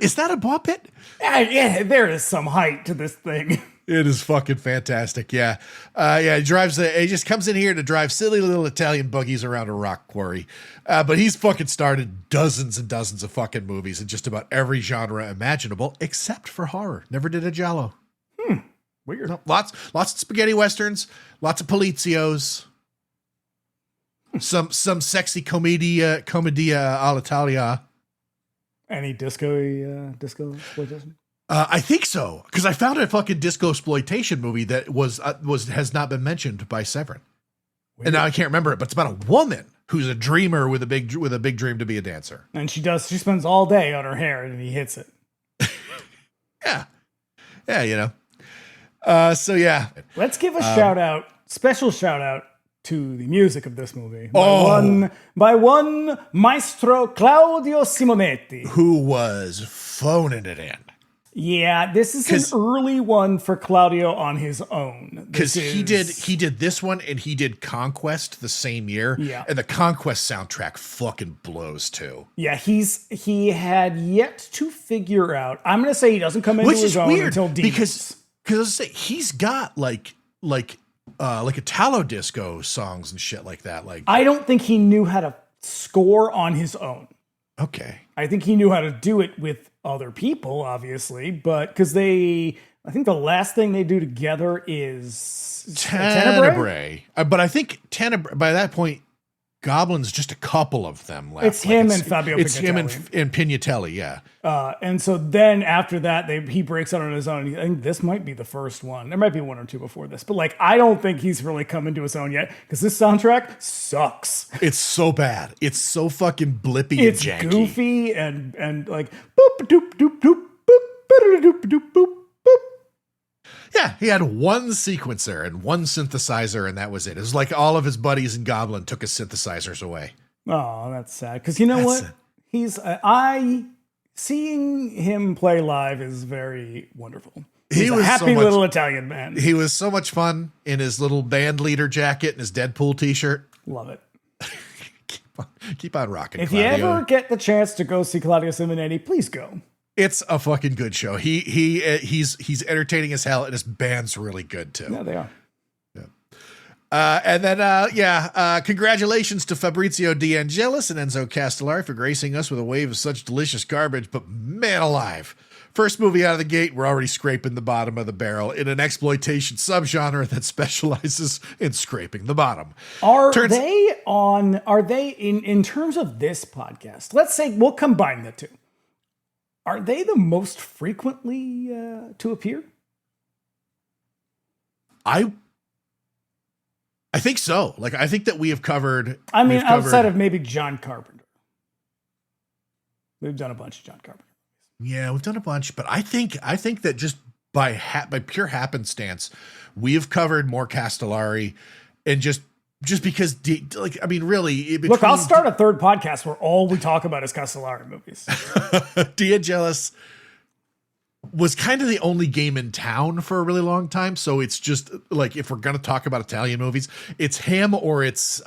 Is that a bumpet? Yeah, there is some height to this thing. It is fucking fantastic. Yeah. He just comes in here to drive silly little Italian buggies around a rock quarry. But he's fucking started dozens and dozens of fucking movies in just about every genre imaginable, except for horror. Never did a giallo. Weird. No, lots of spaghetti westerns, lots of polizios, some sexy commedia all'Italia. Any disco exploitation? I think so, because I found a fucking disco exploitation movie that has not been mentioned by Severin, and now I can't remember it. But it's about a woman who's a dreamer with a big dream to be a dancer, and she spends all day on her hair, and he hits it. yeah, you know. So yeah, let's give a special shout out to the music of this movie by one Maestro Claudio Simonetti, who was phoning it in. Yeah, this is an early one for Claudio on his own. Because he did this one and he did Conquest the same year. Yeah. And the Conquest soundtrack fucking blows too. Yeah, he had yet to figure out. I'm gonna say he doesn't come into his own until Demons. Because he's got like Italo disco songs and shit like that. Like, I don't think he knew how to score on his own. Okay. I think he knew how to do it with other people, obviously, but because I think the last thing they do together is Tenebrae. But I think Tenebrae, by that point, Goblin's just a couple of them left. It's him and Fabio Pignatelli. It's him and Pignatelli, yeah. And so then after that, he breaks out on his own. I think this might be the first one. There might be one or two before this. But like, I don't think he's really come into his own yet because this soundtrack sucks. It's so bad. It's so fucking blippy and janky. It's goofy and like boop doop doop doop boop doop doop boop. Yeah, he had one sequencer and one synthesizer, and that was it. It was like all of his buddies in Goblin took his synthesizers away. Oh, that's sad. Because you know what? Seeing him play live is very wonderful. He's a happy little Italian man. He was so much fun in his little band leader jacket and his Deadpool t-shirt. Love it. Keep on rocking, If Claudio. you ever get the chance to go see Claudio Simonetti, please go. It's a fucking good show. He's entertaining as hell, and his band's really good too. Yeah, they are. Yeah. And then congratulations to Fabrizio De Angelis and Enzo Castellari for gracing us with a wave of such delicious garbage. But man alive, first movie out of the gate, we're already scraping the bottom of the barrel in an exploitation subgenre that specializes in scraping the bottom. Are they in terms of this podcast? Let's say we'll combine the two. Are they the most frequently to appear? I think so. Like, I think that we have covered. Outside of maybe John Carpenter, we've done a bunch of John Carpenter. Yeah, we've done a bunch, but I think that just by pure happenstance, we have covered more Castellari, and just because, really. Look, I'll start a third podcast where all we talk about is Castellari movies. De Angelis was kind of the only game in town for a really long time. So it's just like, if we're going to talk about Italian movies, it's him or it's,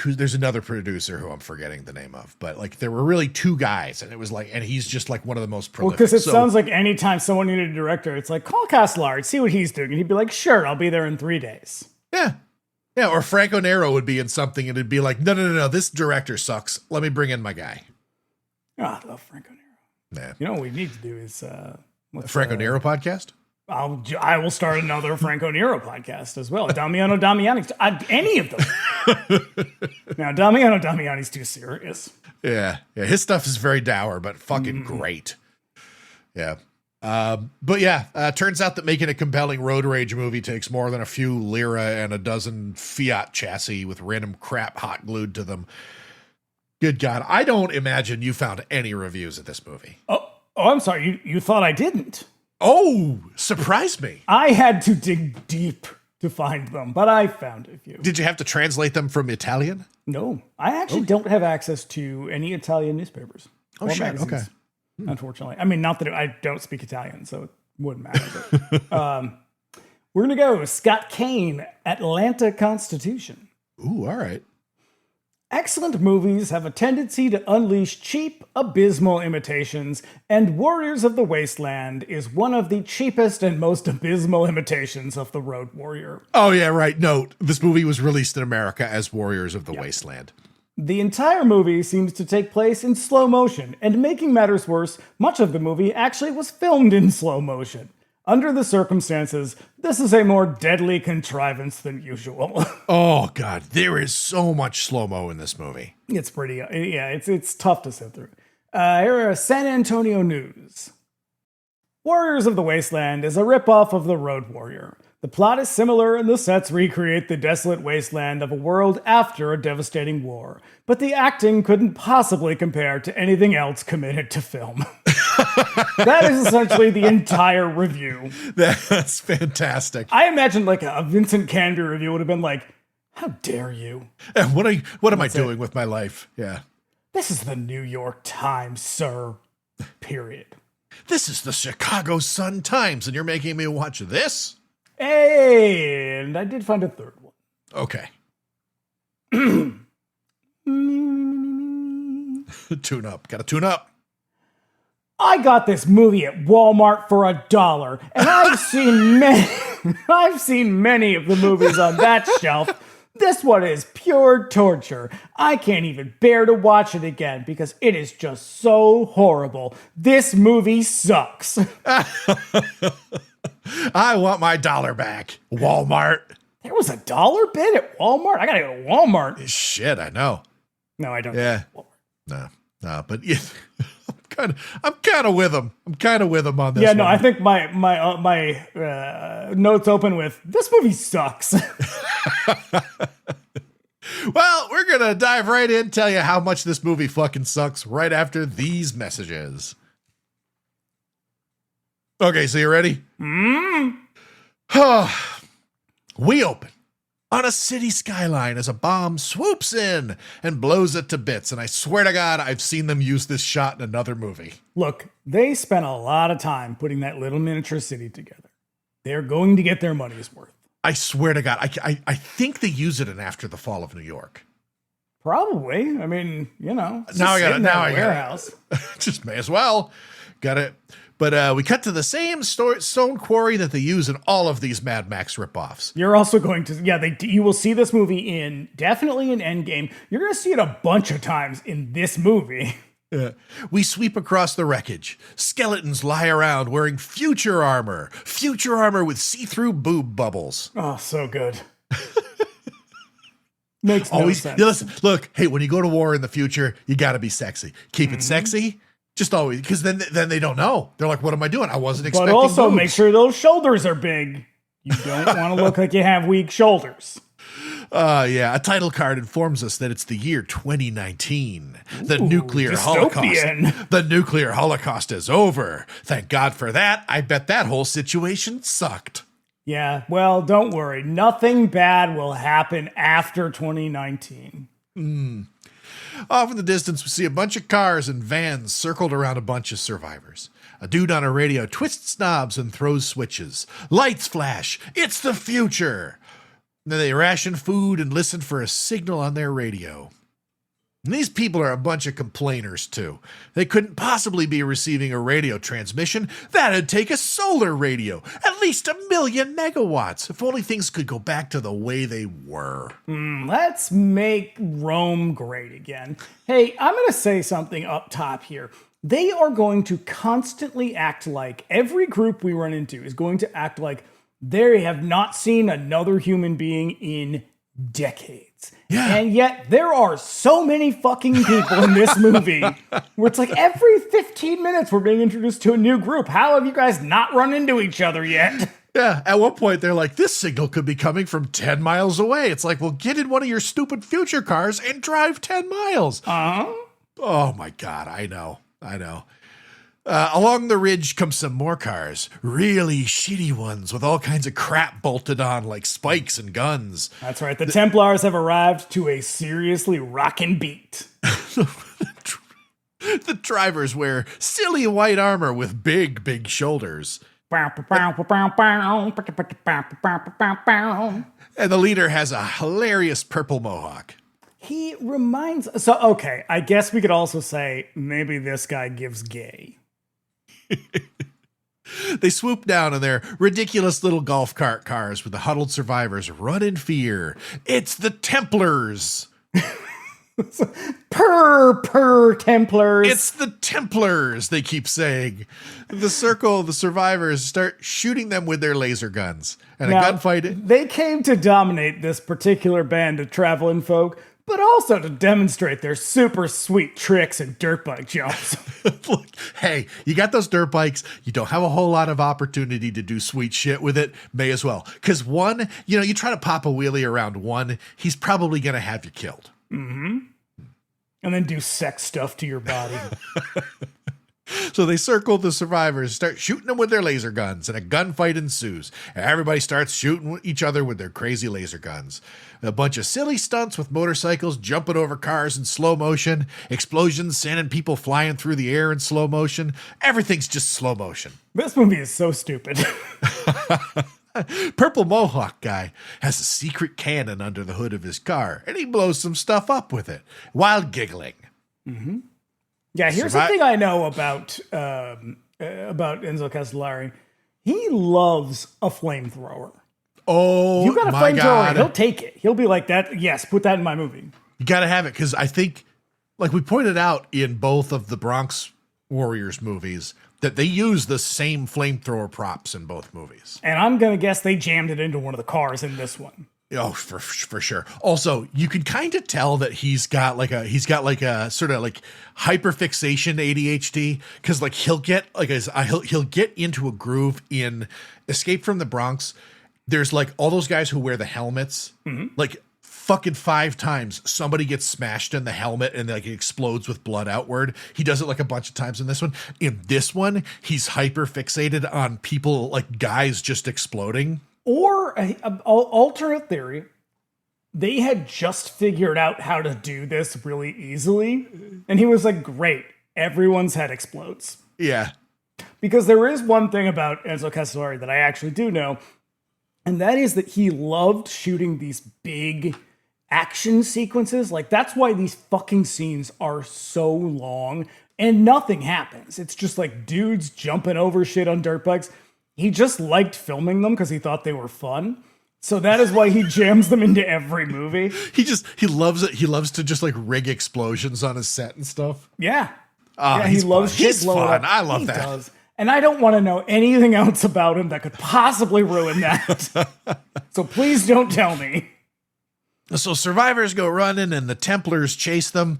there's another producer who I'm forgetting the name of, but like there were really two guys, and it was like, and he's just like one of the most prolific. Well, because it sounds like anytime someone needed a director, it's like, call Castellari, see what he's doing. And he'd be like, sure, I'll be there in 3 days. Yeah. Yeah. Or Franco Nero would be in something and it'd be like, no, this director sucks. Let me bring in my guy. Oh, I love Franco Nero. Yeah. You know what we need to do is Franco Nero podcast? I will start another Franco Nero podcast as well. Damiano Damiani, any of them. Now, Damiano Damiani's too serious. Yeah. His stuff is very dour, but fucking great. Yeah. But yeah, turns out that making a compelling road rage movie takes more than a few lira and a dozen Fiat chassis with random crap hot glued to them. Good God. I don't imagine you found any reviews of this movie. Oh, I'm sorry. You thought I didn't. Oh, surprised me. I had to dig deep to find them, but I found a few. Did you have to translate them from Italian? No, I actually don't have access to any Italian newspapers. Oh, shit. Magazines, okay. Unfortunately. I mean, not that I don't speak Italian, so it wouldn't matter. But, we're going to go Scott Kane, Atlanta Constitution. Ooh, all right. Excellent movies have a tendency to unleash cheap, abysmal imitations, and Warriors of the Wasteland is one of the cheapest and most abysmal imitations of the Road Warrior. Oh, yeah, right. Note, this movie was released in America as Warriors of the Wasteland. The entire movie seems to take place in slow motion, and making matters worse, much of the movie actually was filmed in slow motion. Under the circumstances, this is a more deadly contrivance than usual. Oh, God. There is so much slow-mo in this movie. It's pretty, yeah, it's tough to sit through. Here are San Antonio news. Warriors of the Wasteland is a ripoff of The Road Warrior. The plot is similar and the sets recreate the desolate wasteland of a world after a devastating war, but the acting couldn't possibly compare to anything else committed to film. That is essentially the entire review. That's fantastic. I imagine like a Vincent Canby review would have been like, how dare you? And what am I doing with my life? Yeah. This is the New York Times, sir. Period. This is the Chicago Sun-Times, and you're making me watch this? And I did find a third one. Okay. Tune up. Gotta tune up. I got this movie at Walmart for $1, and I've seen many of the movies on that shelf. This one is pure torture. I can't even bear to watch it again because it is just so horrible. This movie sucks. I want my $1 back. Walmart. There was $1 bid at Walmart? I gotta go to Walmart. Shit, I know. No, I don't. Yeah. No, but yeah, I'm kind of with him. I'm kind of with him on this. Yeah, no, one. I think my notes open with this movie sucks. Well, we're gonna dive right in, tell you how much this movie fucking sucks right after these messages. Okay, so you ready? We open on a city skyline as a bomb swoops in and blows it to bits. And I swear to God, I've seen them use this shot in another movie. Look, they spent a lot of time putting that little miniature city together. They're going to get their money's worth. I swear to God, I think they use it in After the Fall of New York. Probably. I mean, you know. Now I got it. Now I got warehouse. Just may as well. Got it. But we cut to the same stone quarry that they use in all of these Mad Max ripoffs. You're also going to, you will see this movie definitely in Endgame. You're going to see it a bunch of times in this movie. We sweep across the wreckage. Skeletons lie around wearing future armor with see-through boob bubbles. Oh, so good. Makes no sense. Yeah, listen, look, hey, when you go to war in the future, you got to be sexy. Keep it sexy. Just always, because then they don't know. They're like, what am I doing? I wasn't expecting But also boobs. make sure those shoulders are big. You don't want to look like you have weak shoulders. Yeah, a title card informs us that it's the year 2019. The nuclear holocaust. The nuclear holocaust is over. Thank God for that. I bet that whole situation sucked. Yeah, well, don't worry. Nothing bad will happen after 2019. Off in the distance, we see a bunch of cars and vans circled around a bunch of survivors. A dude on a radio twists knobs and throws switches. Lights flash. It's the future. Then they ration food and listen for a signal on their radio. And these people are a bunch of complainers, too. They couldn't possibly be receiving a radio transmission. That'd take a solar radio, at least 1,000,000 megawatts, if only things could go back to the way they were. Let's make Rome great again. Hey, I'm going to say something up top here. They are going to constantly act like, every group we run into is going to act like they have not seen another human being in decades. Yeah. And yet there are so many fucking people in this movie where it's like every 15 minutes we're being introduced to a new group. How have you guys not run into each other yet? Yeah, at one point they're like, this signal could be coming from 10 miles away. It's like, well, get in one of your stupid future cars and drive 10 miles. Oh my God, I know. Along the ridge come some more cars, really shitty ones with all kinds of crap bolted on like spikes and guns. That's right. The Templars have arrived to a seriously rockin' beat. The drivers wear silly white armor with big shoulders. And the leader has a hilarious purple mohawk. He reminds... So, okay, I guess we could also say maybe this guy gives gay. They swoop down in their ridiculous little golf cart cars with the huddled survivors run in fear. It's the Templars. Per Templars. It's the Templars, they keep saying. The circle, the survivors, start shooting them with their laser guns. And now, a gunfight. They came to dominate this particular band of traveling folk, but also to demonstrate their super sweet tricks and dirt bike jumps. Look, hey, you got those dirt bikes. You don't have a whole lot of opportunity to do sweet shit with it. May as well. Because one, you try to pop a wheelie around one, he's probably going to have you killed. Mm-hmm. And then do sex stuff to your body. So they circle the survivors, start shooting them with their laser guns, and a gunfight ensues. And everybody starts shooting each other with their crazy laser guns. A bunch of silly stunts with motorcycles jumping over cars in slow motion, explosions sending people flying through the air in slow motion. Everything's just slow motion. This movie is so stupid. Purple Mohawk guy has a secret cannon under the hood of his car, and he blows some stuff up with it while giggling. Mm-hmm. Yeah, here's the thing I know about Enzo Castellari. He loves a flamethrower. Oh, you got a my flamethrower, God. he'll take it. He'll be like, that. Yes, put that in my movie. You got to have it, because I think, like we pointed out in both of the Bronx Warriors movies, that they use the same flamethrower props in both movies. And I'm going to guess they jammed it into one of the cars in this one. Oh, for sure. Also, you can kind of tell that he's got like a sort of like hyperfixation ADHD, because like he'll get into a groove in Escape from the Bronx. There's like all those guys who wear the helmets, like fucking 5 times somebody gets smashed in the helmet and like it explodes with blood outward. He does it like a bunch of times in this one. In this one, he's hyper fixated on people, like guys just exploding. Or an alternate theory, they had just figured out how to do this really easily. And he was like, great, everyone's head explodes. Yeah. Because there is one thing about Enzo Castellari that I actually do know, and that is that he loved shooting these big action sequences. Like, that's why these fucking scenes are so long and nothing happens. It's just like dudes jumping over shit on dirt bikes. He just liked filming them because he thought they were fun. So that is why he jams them into every movie. He loves it. He loves to just like rig explosions on his set and stuff. Yeah. Yeah, he loves shit He's blowing fun. up. I love He that. does. And I don't want to know anything else about him that could possibly ruin that. So please don't tell me. So survivors go running and the Templars chase them.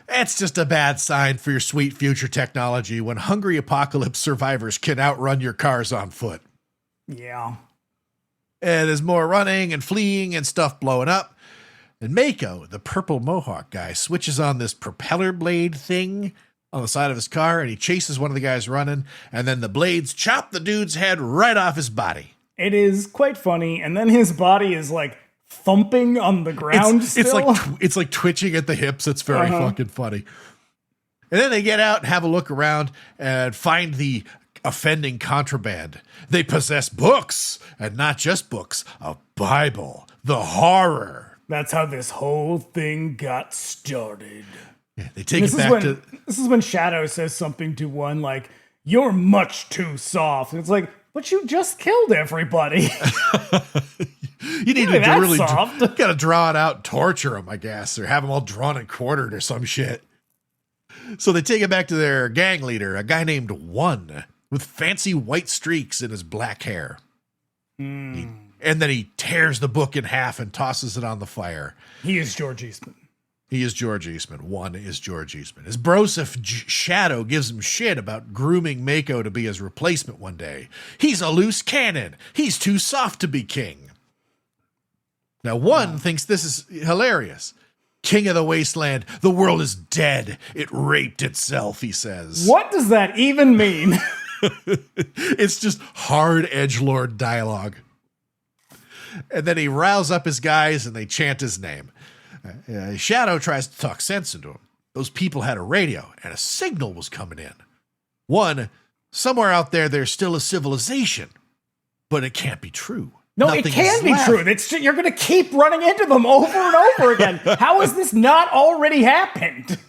It's just a bad sign for your sweet future technology when hungry apocalypse survivors can outrun your cars on foot. Yeah. And there's more running and fleeing and stuff blowing up. And Mako, the purple Mohawk guy, switches on this propeller blade thing on the side of his car, and he chases one of the guys running, and then the blades chop the dude's head right off his body. It is quite funny, and then his body is like thumping on the ground still. It's like twitching at the hips. It's very fucking funny. And then they get out and have a look around and find the offending contraband. They possess books, and not just books, a Bible, the horror. That's how this whole thing got started. Yeah, they take it back to... This is when Shadow says something to one like, "You're much too soft." And it's like, but you just killed everybody. You need to really soft. gotta draw it out and torture them, I guess, or have them all drawn and quartered or some shit. So they take it back to their gang leader, a guy named One, with fancy white streaks in his black hair. And then he tears the book in half and tosses it on the fire. He is George Eastman. He is George Eastman. One is George Eastman. His brosif Shadow gives him shit about grooming Mako to be his replacement one day. He's a loose cannon. He's too soft to be king. Now, One thinks this is hilarious. King of the wasteland. The world is dead. It raped itself, he says. What does that even mean? It's just hard edgelord dialogue. And then he riles up his guys and they chant his name. Shadow tries to talk sense into him. Those people had a radio and a signal was coming in. One, somewhere out there, there's still a civilization, but it can't be true. No, Nothing it can is be left. true. You're going to keep running into them over and over again. How has this not already happened?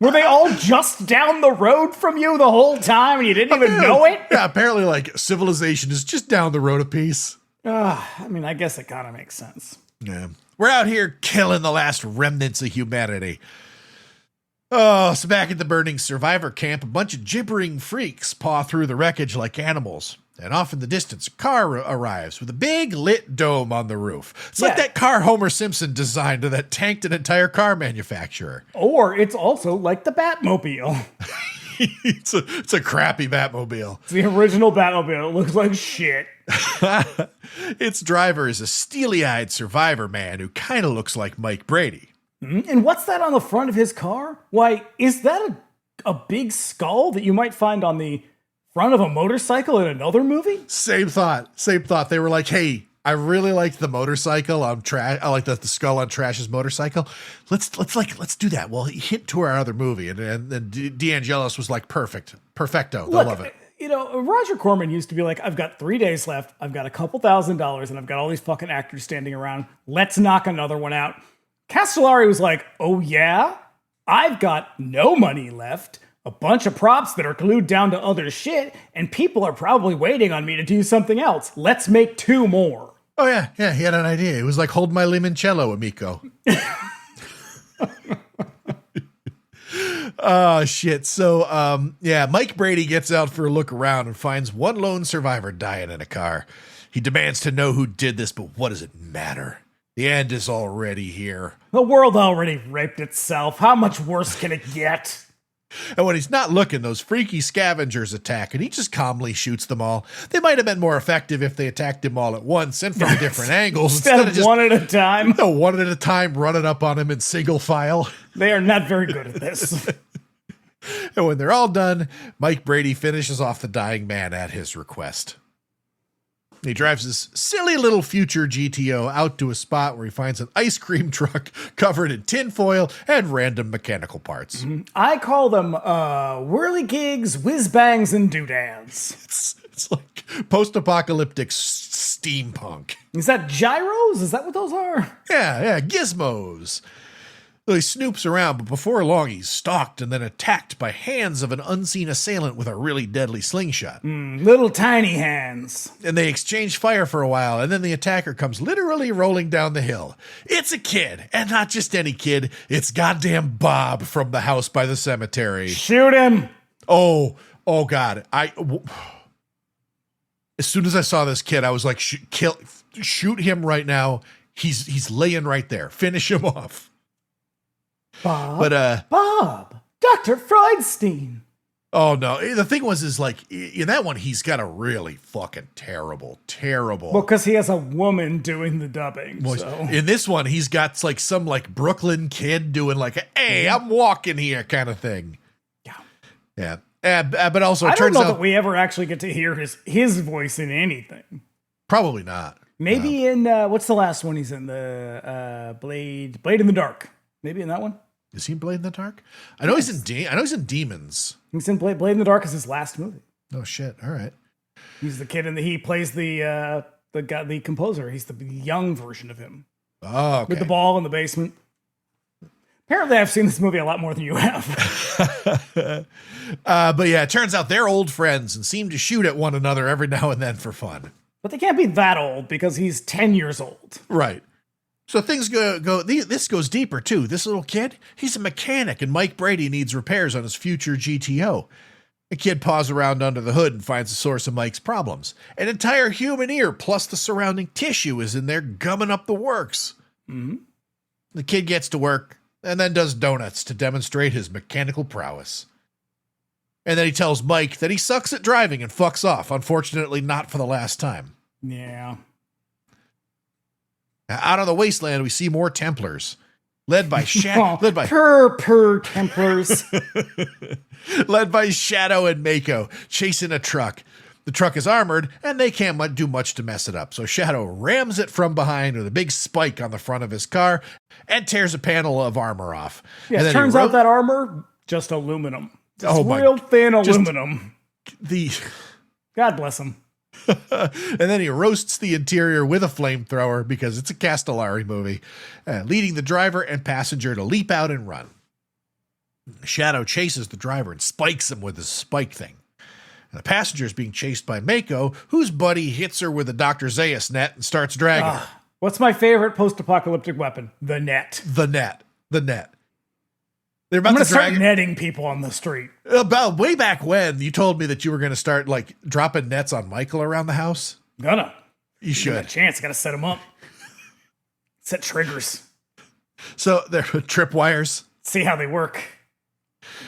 Were they all just down the road from you the whole time and you didn't even know it? Yeah, apparently like civilization is just down the road a piece. I mean, I guess it kind of makes sense. Yeah. We're out here killing the last remnants of humanity. Oh, so back at the burning survivor camp, a bunch of gibbering freaks paw through the wreckage like animals. And off in the distance, a car arrives with a big lit dome on the roof. It's like that car Homer Simpson designed that tanked an entire car manufacturer. Or it's also like the Batmobile. It's a crappy Batmobile. It's the original Batmobile. It looks like shit. Its driver is a steely-eyed survivor man who kind of looks like Mike Brady. And what's that on the front of his car? Why, is that a big skull that you might find on the front of a motorcycle in another movie? Same thought. They were like, hey, I really liked the motorcycle on Trash. I like the skull on Trash's motorcycle. Let's do that. Well, he hit to our other movie, and D'Angelos was like, perfecto. They'll love it. You know, Roger Corman used to be like, I've got 3 days left. I've got a couple $1,000s, and I've got all these fucking actors standing around. Let's knock another one out. Castellari was like, oh yeah? I've got no money left, a bunch of props that are glued down to other shit, and people are probably waiting on me to do something else. Let's make 2 more. Oh yeah, he had an idea. It was like, hold my limoncello, amico. Oh, shit. So, Mike Brady gets out for a look around and finds one lone survivor dying in a car. He demands to know who did this, but what does it matter? The end is already here. The world already raped itself. How much worse can it get? And when he's not looking, those freaky scavengers attack, and he just calmly shoots them all. They might have been more effective if they attacked him all at once and from different angles. Instead of just one at a time. No, one at a time, running up on him in single file. They are not very good at this. And when they're all done, Mike Brady finishes off the dying man at his request. He drives his silly little future GTO out to a spot where he finds an ice cream truck covered in tinfoil and random mechanical parts. I call them whirligigs, whiz-bangs, and doodads. It's like post-apocalyptic steampunk. Is that gyros? Is that what those are? Yeah, gizmos. So he snoops around, but before long he's stalked and then attacked by hands of an unseen assailant with a really deadly slingshot. Little tiny hands. And they exchange fire for a while, and then the attacker comes literally rolling down the hill. It's a kid, and not just any kid. It's goddamn Bob from the house by the cemetery. Shoot him! Oh God. As soon as I saw this kid, I was like, shoot him right now. He's laying right there. Finish him off. Bob, Dr. Freudstein. Oh no! The thing is like in that one, he's got a really fucking terrible. Well, because he has a woman doing the dubbing. So. In this one, he's got like some like Brooklyn kid doing like a, hey, I'm walking here kind of thing. Yeah. But also, I don't know that we ever actually get to hear his voice in anything. Probably not. Maybe in what's the last one he's in? The Blade in the Dark. Maybe in that one. Is he in Blade in the Dark? I know he's in Demons. He's in Blade in the Dark is his last movie. Oh shit! All right. He's the kid he plays the composer. He's the young version of him. Oh, okay. With the ball in the basement. Apparently, I've seen this movie a lot more than you have. But yeah, it turns out they're old friends and seem to shoot at one another every now and then for fun. But they can't be that old because he's 10 years old. Right. So things go. This goes deeper too. This little kid, he's a mechanic, and Mike Brady needs repairs on his future GTO. The kid paws around under the hood and finds the source of Mike's problems. An entire human ear plus the surrounding tissue is in there gumming up the works. Mm-hmm. The kid gets to work and then does donuts to demonstrate his mechanical prowess. And then he tells Mike that he sucks at driving and fucks off. Unfortunately, not for the last time. Yeah. Out on the wasteland, we see more Templars, led by Templars, led by Shadow and Mako, chasing a truck. The truck is armored, and they can't do much to mess it up. So Shadow rams it from behind with a big spike on the front of his car and tears a panel of armor off. Yeah, it turns out that armor just aluminum, real thin aluminum. God bless him. And then he roasts the interior with a flamethrower because it's a Castellari movie, leading the driver and passenger to leap out and run. Shadow chases the driver and spikes him with his spike thing. And the passenger is being chased by Mako, whose buddy hits her with a Dr. Zaius net and starts dragging her. What's my favorite post-apocalyptic weapon? The net. The net. They're I'm about going to to start netting people on the street. About way back when you told me that you were going to start like dropping nets on Michael around the house. Gonna. You should. Give me a chance. I got to set them up. Set triggers. So they're tripwires. See how they work.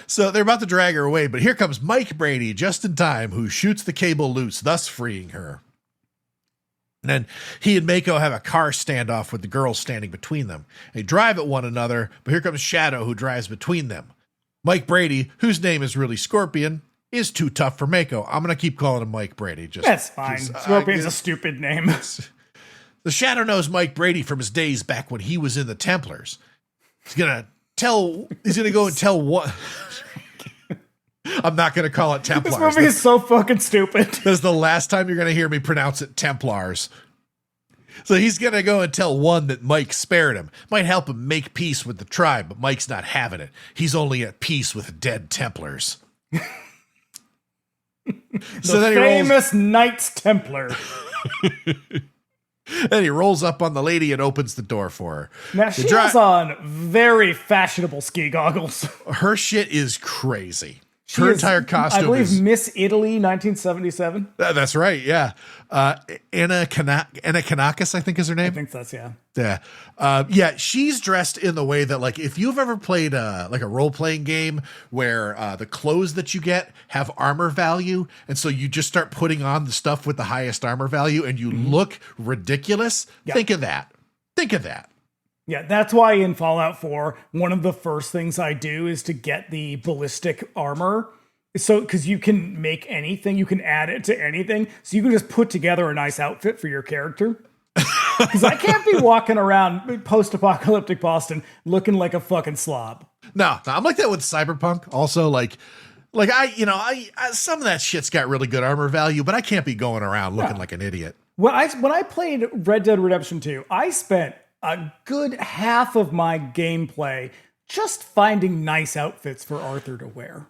So they're about to drag her away, but here comes Mike Brady just in time, who shoots the cable loose, thus freeing her. And then he and Mako have a car standoff with the girls standing between them. They drive at one another, but here comes Shadow, who drives between them. Mike Brady, whose name is really Scorpion, is too tough for Mako. I'm going to keep calling him Mike Brady. That's fine. Scorpion's a stupid name. The Shadow knows Mike Brady from his days back when he was in the Templars. He's going to go and tell what... I'm not going to call it Templars. This movie is so fucking stupid. That's the last time you're going to hear me pronounce it Templars. So he's going to go and tell one that Mike spared him. Might help him make peace with the tribe, but Mike's not having it. He's only at peace with dead Templars. So then famous Knights Templar. Then he rolls up on the lady and opens the door for her. Now she has on very fashionable ski goggles. Her shit is crazy. Her entire costume, I believe, Miss Italy 1977. That's right, yeah. Anna Kanakis, I think is her name. I think that's, yeah. Yeah, she's dressed in the way that, like, if you've ever played like a role-playing game where the clothes that you get have armor value, and so you just start putting on the stuff with the highest armor value and you look ridiculous, think of that. Yeah, that's why in Fallout 4, one of the first things I do is to get the ballistic armor. So, because you can make anything, you can add it to anything. So you can just put together a nice outfit for your character. Because I can't be walking around post-apocalyptic Boston looking like a fucking slob. No, I'm like that with Cyberpunk. Also, like I some of that shit's got really good armor value, but I can't be going around looking like an idiot. When I played Red Dead Redemption 2, I spent a good half of my gameplay just finding nice outfits for Arthur to wear.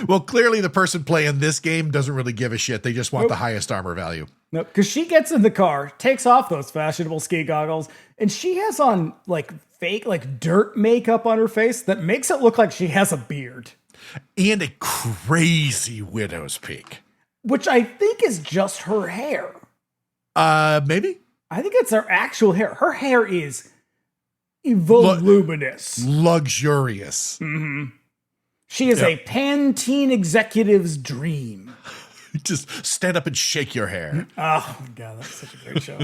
Well, clearly the person playing this game doesn't really give a shit. They just want the highest armor value. No, because she gets in the car, takes off those fashionable ski goggles, and she has on like fake, like dirt makeup on her face that makes it look like she has a beard. And a crazy widow's peak. Which I think is just her hair. Maybe? I think it's her actual hair. Her hair is voluminous. Luxurious. Mm-hmm. She is a Pantene executive's dream. Just stand up and shake your hair. Oh, my God, that's such a great show.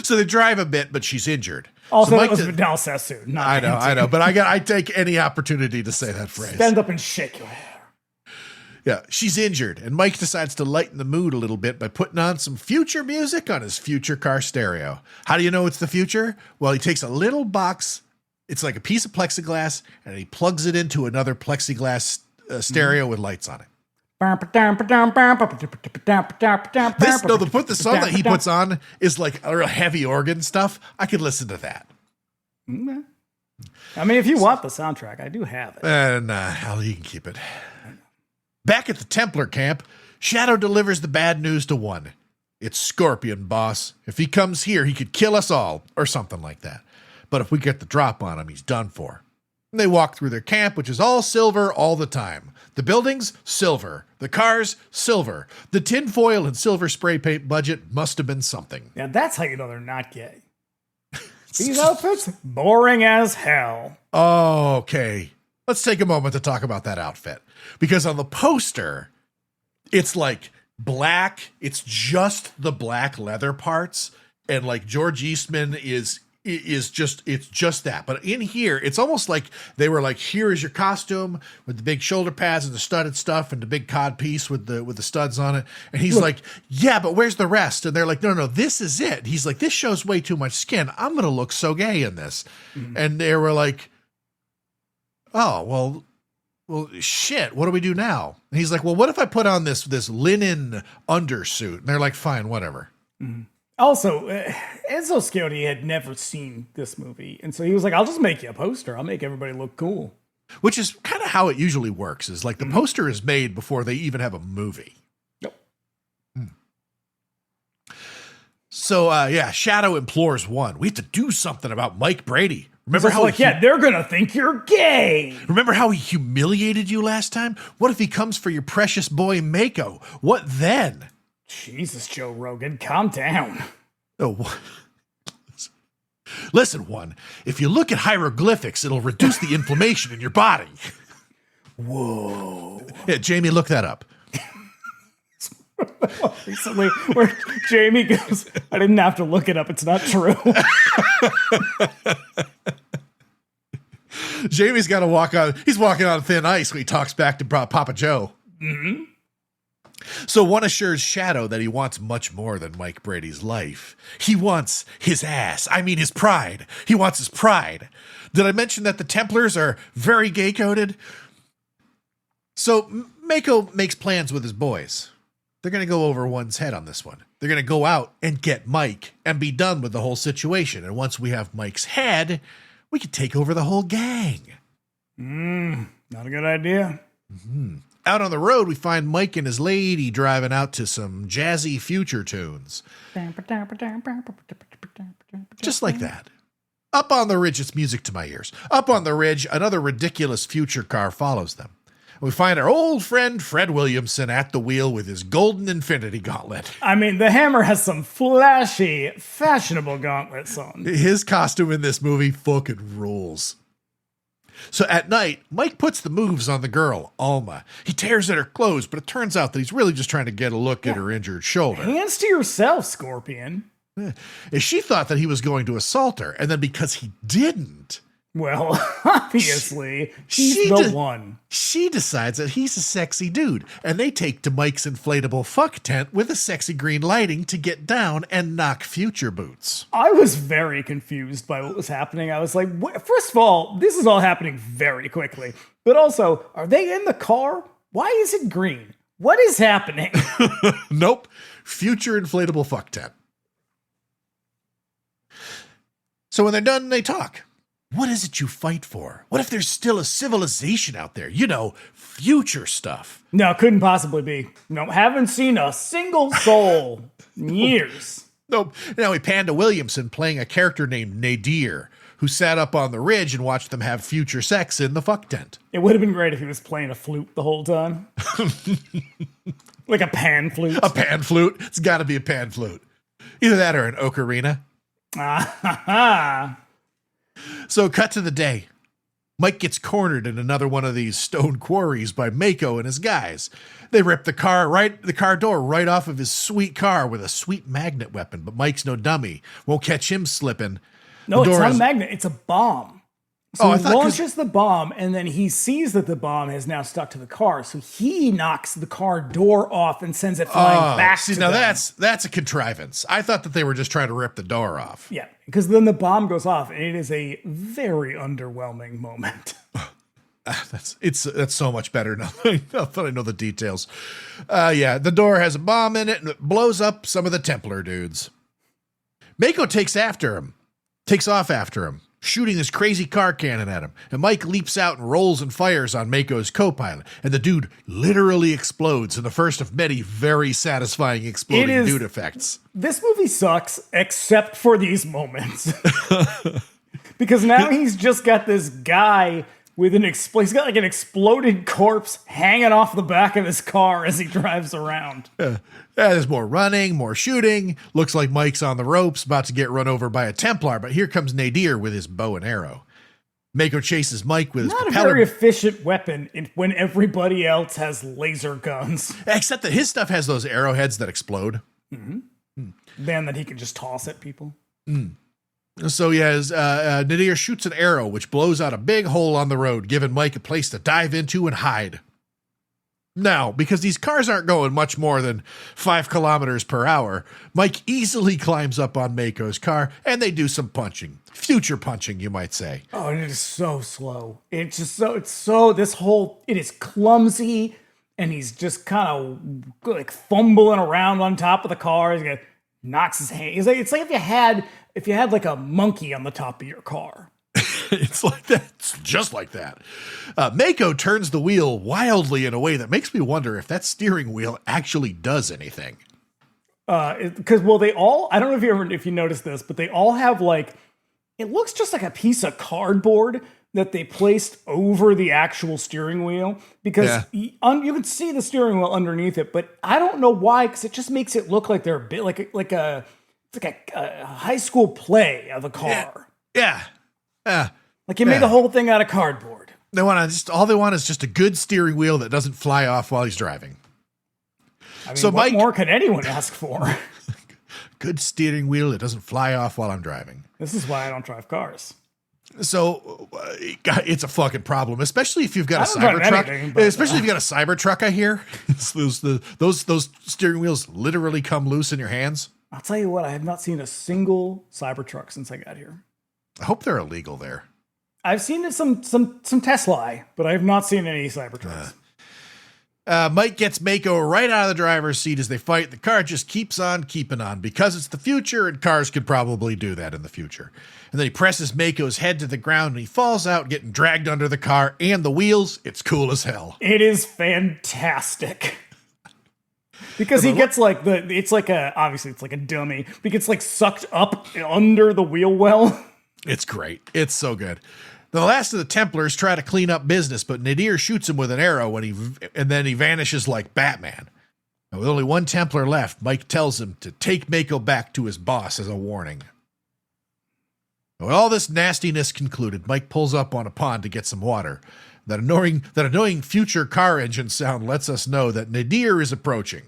So they drive a bit, but she's injured. Also, so that was Vidal Sassoon. I know, but I take any opportunity to say that phrase. Stand up and shake your hair. Yeah, she's injured, and Mike decides to lighten the mood a little bit by putting on some future music on his future car stereo. How do you know it's the future? Well, he takes a little box, it's like a piece of plexiglass, and he plugs it into another plexiglass stereo with lights on it. The song that he puts on is like a real heavy organ stuff. I could listen to that. Mm-hmm. I mean, if you want the soundtrack, I do have it. Hell, you can keep it. Back at the Templar camp, Shadow delivers the bad news to one. It's Scorpion, boss. If he comes here, he could kill us all, or something like that. But if we get the drop on him, he's done for. And they walk through their camp, which is all silver all the time. The buildings, silver. The cars, silver. The tinfoil and silver spray paint budget must have been something. Yeah, that's how you know they're not gay. These outfits, boring as hell. Okay. Let's take a moment to talk about that outfit. Because on the poster, it's like black. It's just the black leather parts. And like George Eastman is just that. But in here, it's almost like they were like, here is your costume with the big shoulder pads and the studded stuff and the big cod piece with the studs on it. And he's like, yeah, but where's the rest? And they're like, no, this is it. And he's like, this shows way too much skin. I'm going to look so gay in this. Mm-hmm. And they were like, oh, well, shit, what do we do now? And he's like, well, what if I put on this linen undersuit? And they're like, fine, whatever. Mm-hmm. Also, Enzo G had never seen this movie. And so he was like, I'll just make you a poster. I'll make everybody look cool. Which is kind of how it usually works, is like the poster is made before they even have a movie. Yep. So, Shadow implores one. We have to do something about Mike Brady. Remember how they're going to think you're gay. Remember how he humiliated you last time? What if he comes for your precious boy Mako? What then? Jesus, Joe Rogan, calm down. Oh, listen, one. If you look at hieroglyphics, it'll reduce the inflammation in your body. Whoa. Yeah, Jamie, look that up. Recently, where Jamie goes, I didn't have to look it up. It's not true. Jamie's got to he's walking on thin ice when he talks back to Papa Joe. Mm-hmm. So one assures Shadow that he wants much more than Mike Brady's life. He wants his ass. I mean, his pride. He wants his pride. Did I mention that the Templars are very gay-coded? So Mako makes plans with his boys. They're going to go over one's head on this one. They're going to go out and get Mike and be done with the whole situation. And once we have Mike's head, we can take over the whole gang. Not a good idea. Mm-hmm. Out on the road, we find Mike and his lady driving out to some jazzy future tunes. Just like that. Up on the ridge, it's music to my ears. Up on the ridge, another ridiculous future car follows them. We find our old friend Fred Williamson at the wheel with his golden infinity gauntlet. I mean, the Hammer has some flashy, fashionable gauntlets on. His costume in this movie fucking rules. So at night, Mike puts the moves on the girl, Alma. He tears at her clothes, but it turns out that he's really just trying to get a look at her injured shoulder. Hands to yourself, Scorpion. She thought that he was going to assault her, and then because he didn't... Well, obviously, he's the one. She decides that he's a sexy dude, and they take to Mike's inflatable fuck tent with a sexy green lighting to get down and knock future boots. I was very confused by what was happening. I was like, first of all, this is all happening very quickly. But also, are they in the car? Why is it green? What is happening? Nope. Future inflatable fuck tent. So when they're done, they talk. What is it you fight for? What if there's still a civilization out there? You know, future stuff. No, couldn't possibly be. No, haven't seen a single soul in years. Nope. Now we pan to Williamson playing a character named Nadir, who sat up on the ridge and watched them have future sex in the fuck tent. It would have been great if he was playing a flute the whole time. Like a pan flute. A pan flute? It's got to be a pan flute. Either that or an ocarina. So cut to the day. Mike gets cornered in another one of these stone quarries by Mako and his guys. They rip the car door right off of his sweet car with a sweet magnet weapon, but Mike's no dummy. Won't catch him slipping. No, it's not a magnet. It's a bomb. So he launches the bomb, and then he sees that the bomb has now stuck to the car. So he knocks the car door off and sends it flying back to now them. that's a contrivance. I thought that they were just trying to rip the door off. Yeah, because then the bomb goes off, and it is a very underwhelming moment. That's so much better now that I know the details. The door has a bomb in it, and it blows up some of the Templar dudes. Mako takes off after him, shooting this crazy car cannon at him. And Mike leaps out and rolls and fires on Mako's co-pilot. And the dude literally explodes in the first of many very satisfying exploding dude effects. This movie sucks, except for these moments. Because now he's just got this guy with he's got like an exploded corpse hanging off the back of his car as he drives around. There's more running, more shooting. Looks like Mike's on the ropes, about to get run over by a Templar, but here comes Nadir with his bow and arrow. Mako chases Mike with his propeller. Not a very efficient weapon when everybody else has laser guns. Except that his stuff has those arrowheads that explode. Mm-hmm. Then that he can just toss at people. So Nadir shoots an arrow, which blows out a big hole on the road, giving Mike a place to dive into and hide. Now, because these cars aren't going much more than 5 kilometers per hour, Mike easily climbs up on Mako's car, and they do some punching. Future punching, you might say. Oh, and it is so slow. It is clumsy, and he's just kind of like fumbling around on top of the car. He's gonna knocks his hand. It's like if you had like a monkey on the top of your car. It's like that. It's just like that. Mako turns the wheel wildly in a way that makes me wonder if that steering wheel actually does anything. Because they all, I don't know if you noticed this, but they all have like, it looks just like a piece of cardboard that they placed over the actual steering wheel, because you can see the steering wheel underneath it, but I don't know why, because it just makes it look like they're a bit like a high school play of a car. Yeah. Like you made the whole thing out of cardboard. All they want is just a good steering wheel that doesn't fly off while he's driving. I mean, what more could anyone ask for? Good steering wheel that doesn't fly off while I'm driving. This is why I don't drive cars. So it's a fucking problem, especially if you've got a Cybertruck. Especially if you've got a Cybertruck, I hear. those steering wheels literally come loose in your hands. I'll tell you what, I have not seen a single Cybertruck since I got here. I hope they're illegal there. I've seen some Tesla, but I have not seen any Cybertrucks. Mike gets Mako right out of the driver's seat as they fight. The car just keeps on keeping on because it's the future and cars could probably do that in the future. And then he presses Mako's head to the ground and he falls out, getting dragged under the car and the wheels. It's cool as hell. It is fantastic. Because he gets like obviously it's like a dummy, but he gets like sucked up under the wheel well. It's great. It's so good. The last of the Templars try to clean up business, but Nadir shoots him with an arrow and then he vanishes like Batman. And with only one Templar left, Mike tells him to take Mako back to his boss as a warning. When all this nastiness concluded, Mike pulls up on a pond to get some water. That annoying future car engine sound lets us know that Nadir is approaching.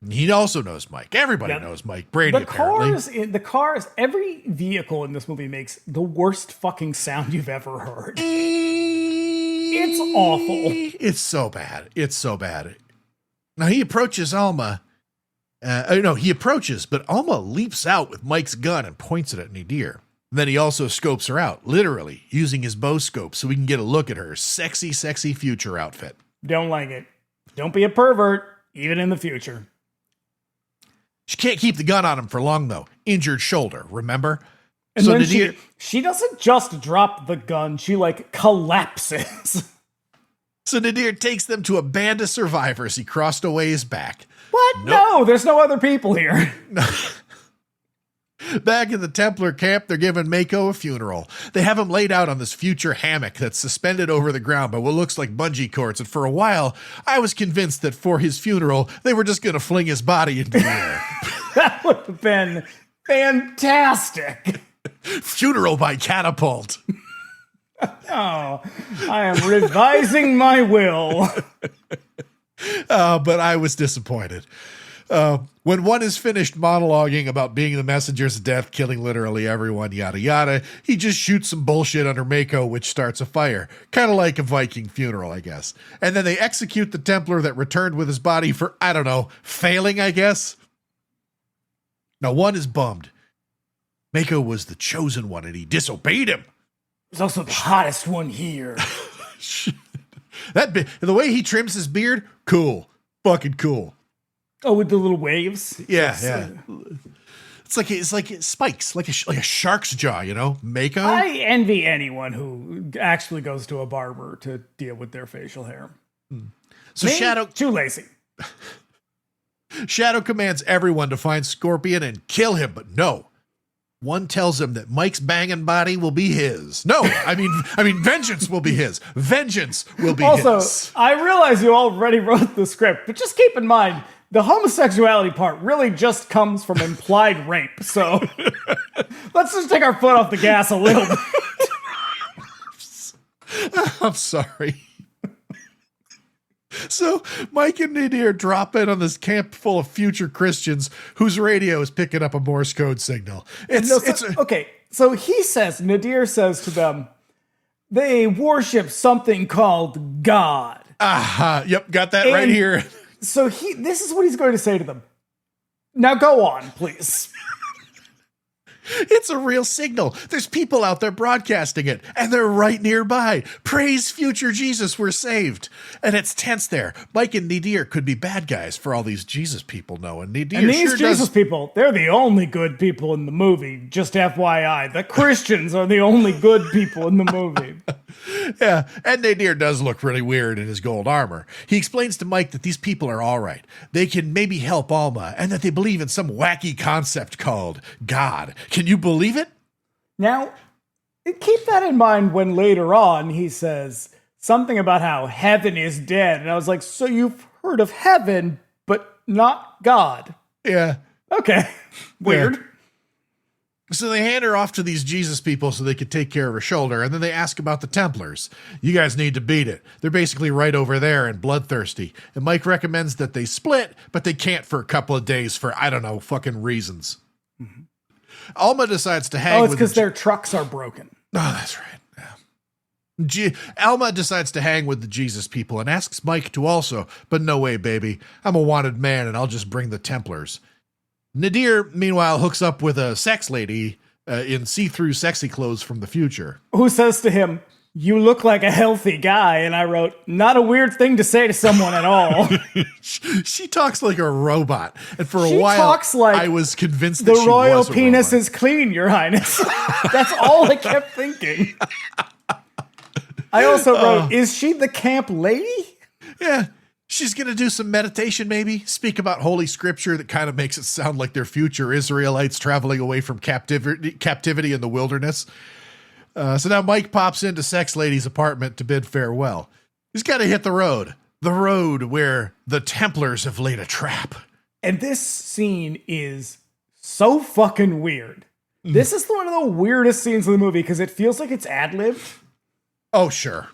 He also knows Mike. Everybody knows Mike Brady, apparently. The cars, every vehicle in this movie makes the worst fucking sound you've ever heard. It's awful. It's so bad. It's so bad. Now he approaches Alma. He approaches, but Alma leaps out with Mike's gun and points it at Nadir. Then he also scopes her out, literally, using his bow scope so we can get a look at her sexy, sexy future outfit. Don't like it. Don't be a pervert, even in the future. She can't keep the gun on him for long, though. Injured shoulder, remember? And so then Nadir, she doesn't just drop the gun, she, collapses. So Nadir takes them to a band of survivors he crossed away his back. What? Nope. No, there's no other people here. Back in the Templar camp, they're giving Mako a funeral. They have him laid out on this future hammock that's suspended over the ground by what looks like bungee cords. And for a while, I was convinced that for his funeral, they were just going to fling his body into the air. That would have been fantastic. Funeral by catapult. Oh, I am revising my will. But I was disappointed. When one is finished monologuing about being the messengers of death, killing literally everyone, yada yada, he just shoots some bullshit under Mako, which starts a fire. Kind of like a Viking funeral, I guess. And then they execute the Templar that returned with his body for, I don't know, failing, I guess? Now, one is bummed. Mako was the chosen one, and he disobeyed him. He's also the hottest one here. The way he trims his beard, cool. Fucking cool. Oh, with the little waves? Yeah. It's like spikes, like a shark's jaw, you know? Mako? I envy anyone who actually goes to a barber to deal with their facial hair. So Shadow... Too lazy. Shadow commands everyone to find Scorpion and kill him, but no. One tells him that Mike's banging body will be his. No, I mean, vengeance will be his. Vengeance will be his. Also, I realize you already wrote the script, but just keep in mind, the homosexuality part really just comes from implied rape. So let's just take our foot off the gas a little bit. I'm sorry. So Mike and Nadir drop in on this camp full of future Christians whose radio is picking up a Morse code signal. Okay, so Nadir says to them, they worship something called God. Yep, got that right here. So this is what he's going to say to them. Now go on, please. It's a real signal. There's people out there broadcasting it, and they're right nearby. Praise future Jesus, we're saved. And it's tense there. Mike and Nadir could be bad guys for all these Jesus people know. And Nadir and these Jesus people, they're the only good people in the movie. Just FYI, the Christians are the only good people in the movie. Yeah, and Nadir does look really weird in his gold armor. He explains to Mike that these people are all right. They can maybe help Alma, and that they believe in some wacky concept called God. Can you believe it? Now, keep that in mind when later on he says something about how heaven is dead. And I was like, so you've heard of heaven, but not God. Yeah. Okay. Weird. Yeah. So they hand her off to these Jesus people so they could take care of her shoulder, and then they ask about the Templars. You guys need to beat it. They're basically right over there and bloodthirsty. And Mike recommends that they split, but they can't for a couple of days for, I don't know, fucking reasons. Mm-hmm. Alma decides to hang with... Oh, it's because their trucks are broken. Oh, that's right. Yeah. Alma decides to hang with the Jesus people and asks Mike to also, but no way, baby. I'm a wanted man, and I'll just bring the Templars. Nadir, meanwhile, hooks up with a sex lady in see-through sexy clothes from the future. Who says to him, you look like a healthy guy. And I wrote, not a weird thing to say to someone at all. She talks like a robot. And for a while, talks like I was convinced that the she royal was a penis robot. is clean, Your Highness. That's all I kept thinking. I also wrote, is she the camp lady? Yeah. She's going to do some meditation, maybe speak about holy scripture that kind of makes it sound like they're future Israelites traveling away from captivity in the wilderness. So now Mike pops into Sex Lady's apartment to bid farewell. He's got to hit the road where the Templars have laid a trap. And this scene is so fucking weird. This is one of the weirdest scenes in the movie because it feels like it's ad-libbed. Oh, sure.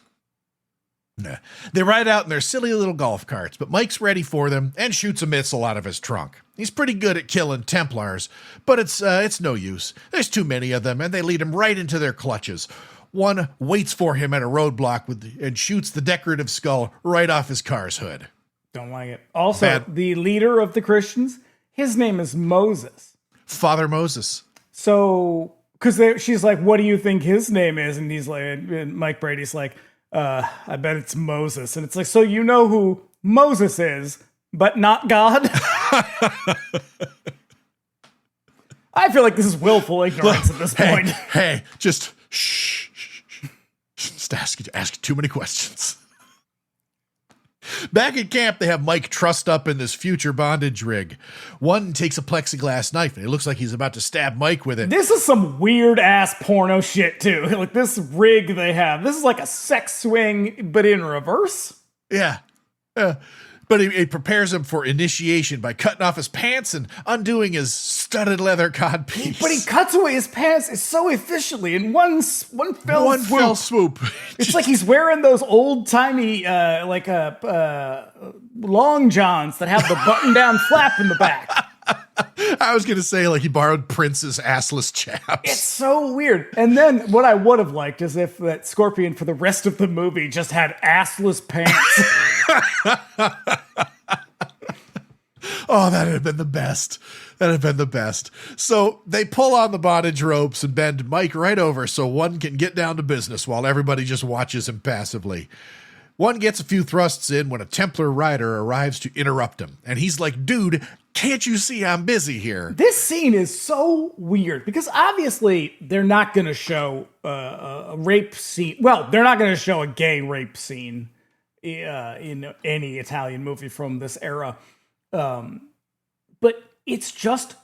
Nah. They ride out in their silly little golf carts, but Mike's ready for them and shoots a missile out of his trunk. He's pretty good at killing Templars, but it's no use. There's too many of them, and they lead him right into their clutches. One waits for him at a roadblock and shoots the decorative skull right off his car's hood. Don't like it. Also, the leader of the Christians, his name is Moses. Father Moses. So, because she's like, what do you think his name is? And he's like, and Mike Brady's like, I bet it's Moses. And it's like, so you know who Moses is, but not God? I feel like this is willful ignorance at this point. Hey, just shh. Just ask too many questions. Back at camp, they have Mike trussed up in this future bondage rig. One takes a plexiglass knife, and it looks like he's about to stab Mike with it. This is some weird-ass porno shit, too. Like, this rig they have. This is like a sex swing, but in reverse. Yeah. But he prepares him for initiation by cutting off his pants and undoing his studded leather codpiece. But he cuts away his pants so efficiently in one fell swoop. It's like he's wearing those old-timey, long johns that have the button-down flap in the back. I was going to say, like, he borrowed Prince's assless chaps. It's so weird. And then what I would have liked is if that Scorpion for the rest of the movie just had assless pants. Oh, that'd have been the best. That'd have been the best. So they pull on the bondage ropes and bend Mike right over so one can get down to business while everybody just watches him passively. One gets a few thrusts in when a Templar rider arrives to interrupt him. And he's like, dude, can't you see I'm busy here? This scene is so weird because obviously they're not going to show a rape scene. Well, they're not going to show a gay rape scene in any Italian movie from this era. But it's just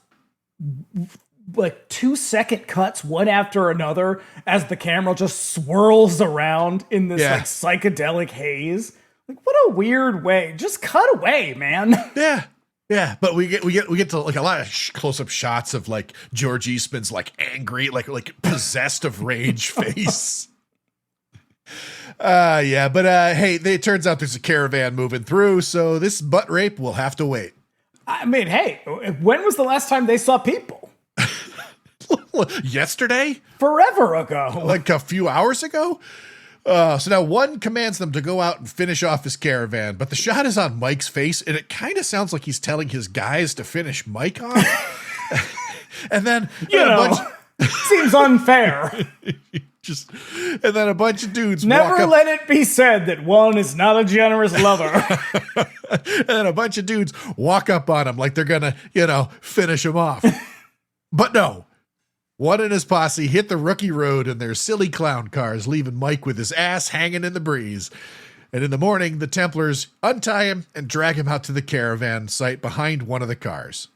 like 2-second cuts one after another as the camera just swirls around in this like psychedelic haze. Like, what a weird way. Just cut away, man. Yeah, but we get to like a lot of close-up shots of like George Eastman's like angry, like possessed of rage face. Hey, it turns out there's a caravan moving through, so this butt rape will have to wait. I mean, hey, when was the last time they saw people? Yesterday? Forever ago. Like a few hours ago? So now one commands them to go out and finish off his caravan, but the shot is on Mike's face, and it kind of sounds like he's telling his guys to finish Mike off. And then Seems unfair. And then a bunch of dudes Never let it be said that one is not a generous lover. And then a bunch of dudes walk up on him like they're gonna, finish him off. But no. One and his posse hit the rookie road in their silly clown cars, leaving Mike with his ass hanging in the breeze. And in the morning, the Templars untie him and drag him out to the caravan site behind one of the cars.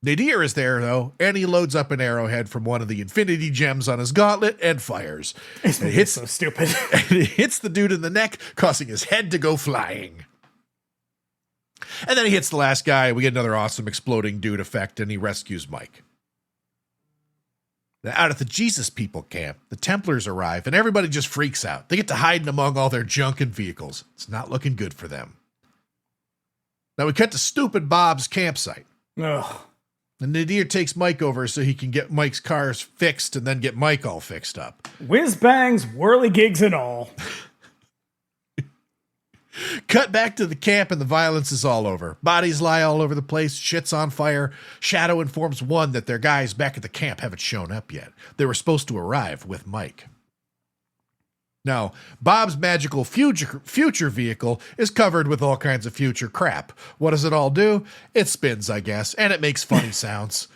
Nadir is there, though, and he loads up an arrowhead from one of the infinity gems on his gauntlet and fires. It's so stupid. And it hits the dude in the neck, causing his head to go flying. And then he hits the last guy. We get another awesome exploding dude effect, and he rescues Mike. Now, out at the Jesus People camp, the Templars arrive, and everybody just freaks out. They get to hide among all their junk and vehicles. It's not looking good for them. Now we cut to Stupid Bob's campsite. Ugh. And Nadir takes Mike over so he can get Mike's cars fixed and then get Mike all fixed up. Whiz bangs, whirligigs and all. Cut back to the camp and the violence is all over. Bodies lie all over the place. Shit's on fire. Shadow informs one that their guys back at the camp haven't shown up yet. They were supposed to arrive with Mike. Now, Bob's magical future vehicle is covered with all kinds of future crap. What does it all do? It spins, I guess, and it makes funny sounds.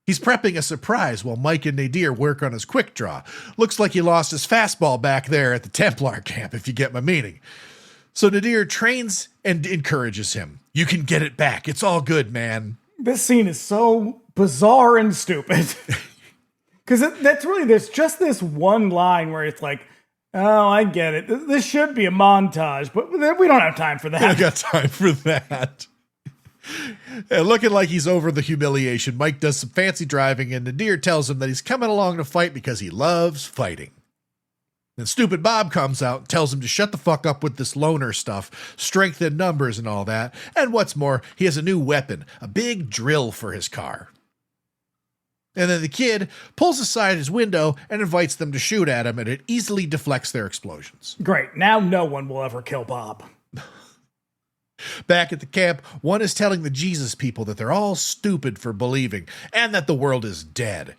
He's prepping a surprise while Mike and Nadir work on his quick draw. Looks like he lost his fastball back there at the Templar camp, if you get my meaning. So Nadir trains and encourages him. You can get it back. It's all good, man. This scene is so bizarre and stupid. Because that's really, there's just this one line where it's like, oh, I get it. This should be a montage, but we don't have time for that. I got time for that. And looking like he's over the humiliation, Mike does some fancy driving, and Nadir tells him that he's coming along to fight because he loves fighting. Then Stupid Bob comes out and tells him to shut the fuck up with this loner stuff, strength in numbers and all that. And what's more, he has a new weapon, a big drill for his car. And then the kid pulls aside his window and invites them to shoot at him, and it easily deflects their explosions. Great. Now no one will ever kill Bob. Back at the camp, one is telling the Jesus People that they're all stupid for believing, and that the world is dead.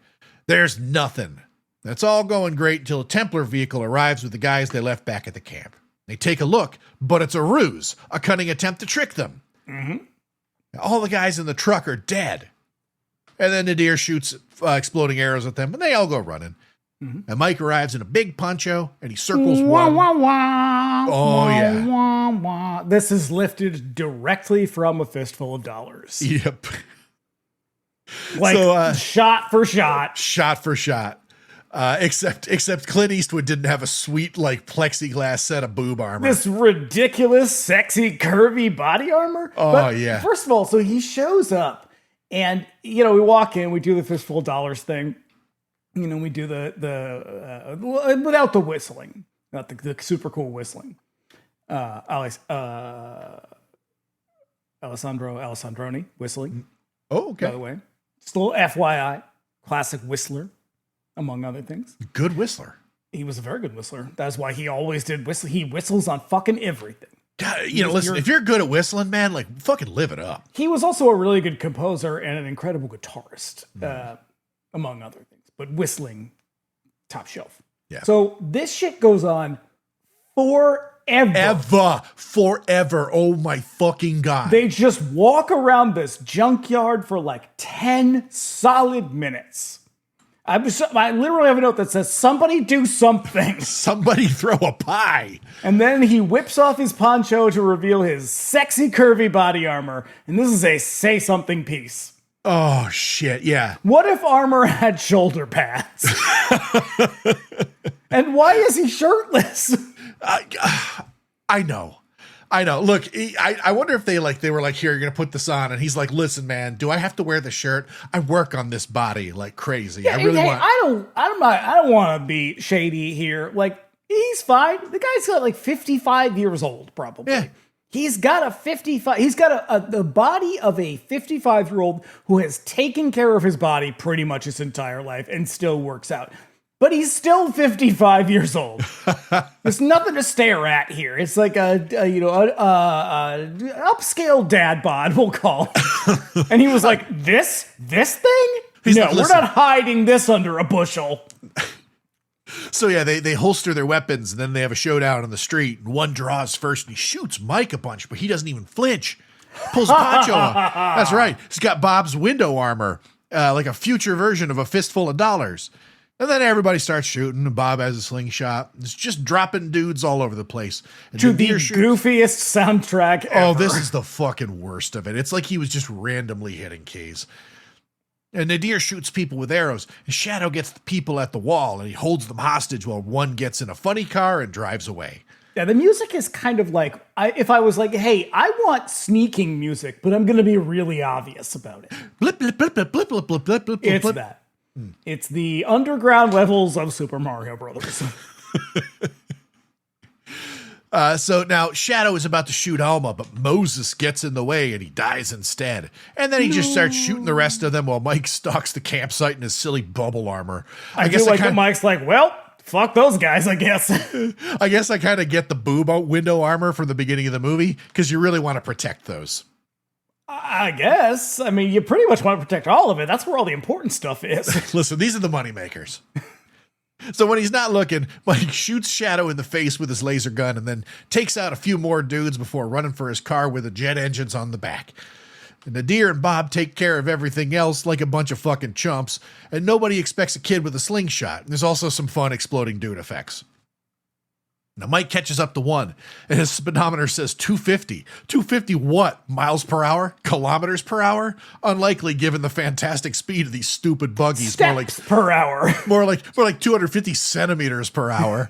There's nothing. That's all going great until a Templar vehicle arrives with the guys they left back at the camp. They take a look, but it's a ruse, a cunning attempt to trick them. Mm-hmm. All the guys in the truck are dead. And then Nadir shoots exploding arrows at them, and they all go running. Mm-hmm. And Mike arrives in a big poncho, and he circles one. Wah, wah, oh, yeah. Wah, wah. This is lifted directly from A Fistful of Dollars. Yep. Like, so, shot for shot. Shot for shot. Except Clint Eastwood didn't have a sweet, like, plexiglass set of boob armor. This ridiculous, sexy, curvy body armor. Oh, but yeah. First of all, so he shows up. And, we walk in, we do the Fistful of Dollars thing. We do the without the whistling, not the super cool whistling. Alessandroni whistling. Oh, okay. By the way, just a little FYI, classic whistler, among other things. Good whistler. He was a very good whistler. That's why he always did whistle. He whistles on fucking everything. God, listen, if you're good at whistling, man, like, fucking live it up. He was also a really good composer and an incredible guitarist, among other things. But whistling, top shelf. Yeah. So this shit goes on forever. Oh my fucking God. They just walk around this junkyard for like 10 solid minutes. I literally have a note that says, somebody do something. Somebody throw a pie. And then he whips off his poncho to reveal his sexy, curvy body armor. And this is a say something piece. Oh, shit, yeah. What if armor had shoulder pads? And why is he shirtless? I know. Look, I wonder if they were like, here, you're going to put this on. And he's like, listen, man, do I have to wear the shirt? I work on this body like crazy. Yeah, I don't want to be shady here. Like, he's fine. The guy's got like 55 years old, probably. Yeah. He's got the body of a 55-year-old who has taken care of his body pretty much his entire life and still works out. But he's still 55 years old. There's nothing to stare at here. It's like a upscale dad bod, we'll call it. And he was like, this thing? He's no, like, we're "Listen." not hiding this under a bushel. So yeah, they holster their weapons and then they have a showdown on the street. And one draws first and he shoots Mike a bunch, but he doesn't even flinch. Pulls a poncho off. That's right. He's got Bob's window armor, like a future version of a fistful of dollars. And then everybody starts shooting, and Bob has a slingshot. It's just dropping dudes all over the place. And To the goofiest soundtrack ever. Oh, this is the fucking worst of it. It's like he was just randomly hitting keys. And Nadir shoots people with arrows, and Shadow gets the people at the wall, and he holds them hostage while one gets in a funny car and drives away. Yeah, the music is kind of like, if I was like, hey, I want sneaking music, but I'm going to be really obvious about it. Blip, blip, blip, blip, blip, blip, blip, blip, blip, It's blip. that. It's the underground levels of Super Mario Brothers. So now Shadow is about to shoot Alma, but Moses gets in the way and he dies instead. And then he just starts shooting the rest of them while Mike stalks the campsite in his silly bubble armor. I guess feel like Mike's like, well, fuck those guys, I guess. I guess I kind of get the boob window armor from the beginning of the movie because you really want to protect those. I guess. I mean, you pretty much want to protect all of it. That's where all the important stuff is. Listen, these are the money makers. So when he's not looking, Mike shoots Shadow in the face with his laser gun and then takes out a few more dudes before running for his car with the jet engines on the back. And Nadir and Bob take care of everything else like a bunch of fucking chumps, and nobody expects a kid with a slingshot. There's also some fun exploding dude effects. Now Mike catches up to one, and his speedometer says 250. 250 what? Miles per hour? Kilometers per hour? Unlikely given the fantastic speed of these stupid buggies. Steps per hour. More like 250 centimeters per hour.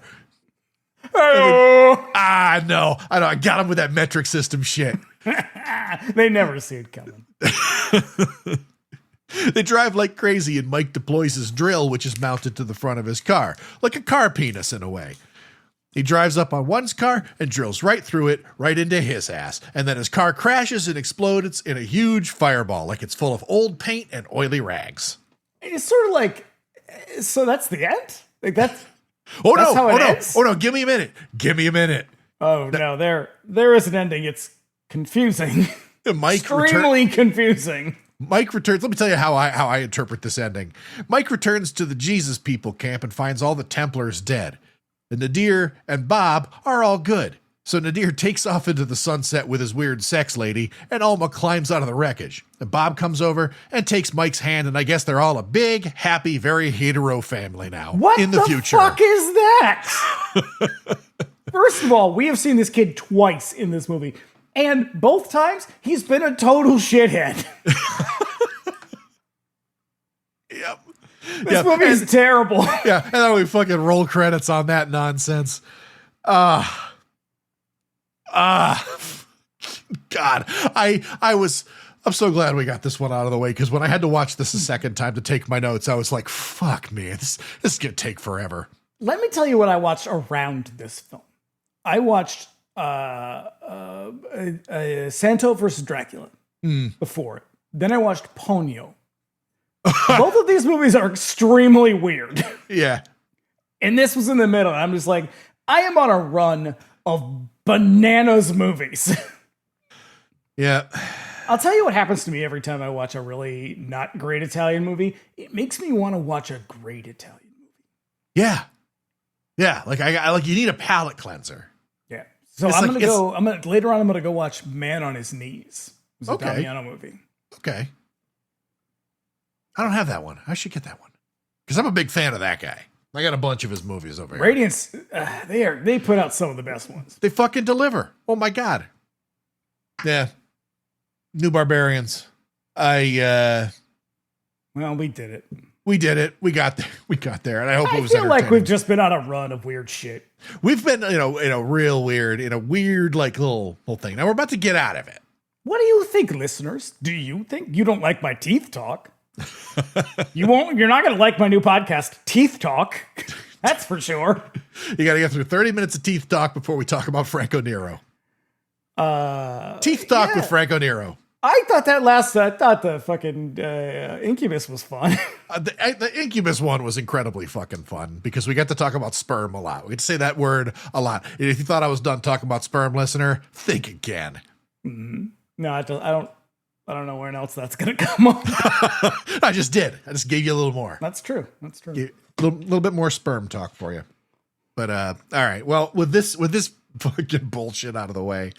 Oh. I know. I got him with that metric system shit. They never see it coming. They drive like crazy, and Mike deploys his drill, which is mounted to the front of his car, like a car penis in a way. He drives up on one's car and drills right through it, right into his ass. And then his car crashes and explodes in a huge fireball, like it's full of old paint and oily rags. It's sort of like, so that's the end? Like that's Oh that's no! how it Oh ends? no! Oh no! Give me a minute! Give me a minute! Oh no! There is an ending. It's confusing. Mike Extremely confusing. Mike returns. Let me tell you how I interpret this ending. Mike returns to the Jesus People camp and finds all the Templars dead. And Nadir and Bob are all good. So Nadir takes off into the sunset with his weird sex lady, and Alma climbs out of the wreckage. And Bob comes over and takes Mike's hand, and I guess they're all a big, happy, very hetero family now. What in the future. Fuck is that? First of all, we have seen this kid twice in this movie, and both times he's been a total shithead. Yep. This movie is terrible. Yeah, and then we fucking roll credits on that nonsense. God, I'm so glad we got this one out of the way, because when I had to watch this a second time to take my notes, I was like, fuck me, this is gonna take forever. Let me tell you what I watched around this film. I watched Santo versus Dracula before it. Then I watched Ponyo. Both of these movies are extremely weird. Yeah. And this was in the middle. I'm just like, I am on a run of bananas movies. Yeah. I'll tell you what happens to me every time I watch a really not great Italian movie. It makes me want to watch a great Italian movie. Yeah. Yeah. Like I like you need a palate cleanser. Yeah. So later on I'm gonna go watch Man on His Knees. It's a Damiano movie. Okay. I don't have that one. I should get that one, because I'm a big fan of that guy. I got a bunch of his movies over here. Radiance, they put out some of the best ones. They fucking deliver. Oh my God. Yeah. New Barbarians. Well, we did it. We did it. We got there. And I hope it was feel like we've just been on a run of weird shit. We've been, in a weird, like little thing. Now we're about to get out of it. What do you think, listeners? Do you think you don't like my teeth talk? You're not going to like my new podcast, Teeth Talk. That's for sure. You got to get through 30 minutes of Teeth Talk before we talk about Franco Nero. Teeth Talk with Franco Nero. I thought the fucking Incubus was fun. The Incubus one was incredibly fucking fun, because we got to talk about sperm a lot. We get to say that word a lot. And if you thought I was done talking about sperm, listener, think again. Mm-hmm. No, I don't. I don't know where else that's going to come on. I just did. I just gave you a little more. That's true. That's true. A little bit more sperm talk for you. But all right. Well, with this fucking bullshit out of the way,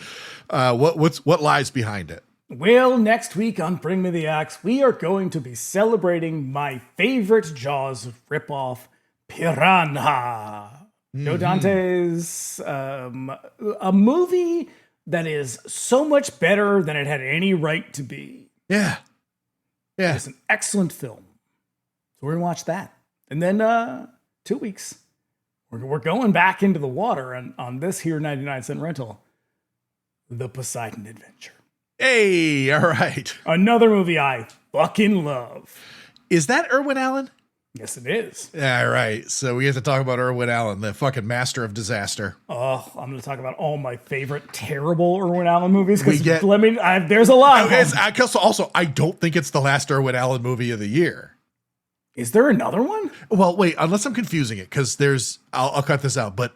what lies behind it? Well, next week on Bring Me the Axe, we are going to be celebrating my favorite Jaws ripoff, Piranha. Joe Dante's a movie that is so much better than it had any right to be. Yeah. It's an excellent film. So we're going to watch that. And then 2 weeks, we're going back into the water and on this here 99-cent rental, The Poseidon Adventure. Hey, all right. Another movie I fucking love. Is that Irwin Allen? Yes, it is. Yeah, right. So we have to talk about Irwin Allen, the fucking master of disaster. Oh, I'm going to talk about all my favorite terrible Irwin Allen movies. Because there's there's a lot of them. I don't think it's the last Irwin Allen movie of the year. Is there another one? Well, wait, unless I'm confusing it, because I'll cut this out, but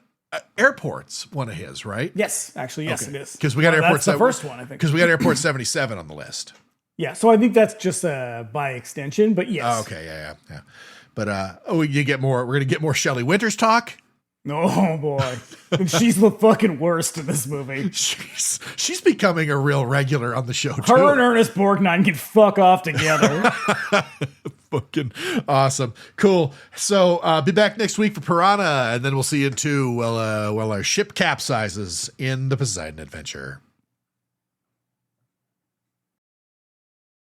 Airport's one of his, right? Yes, actually, yes, Okay. It is. Because we got Airport. That's the first one, I think. Because we got Airport 77 on the list. Yeah, so I think that's just by extension, but yes. Oh, okay, yeah. But you get more. We're gonna get more Shelley Winters talk. Oh boy, and she's the fucking worst in this movie. She's becoming a real regular on the show too. Her and Ernest Borgnine can fuck off together. Fucking awesome, cool. So be back next week for Piranha, and then we'll see you in 2 while our ship capsizes in the Poseidon Adventure.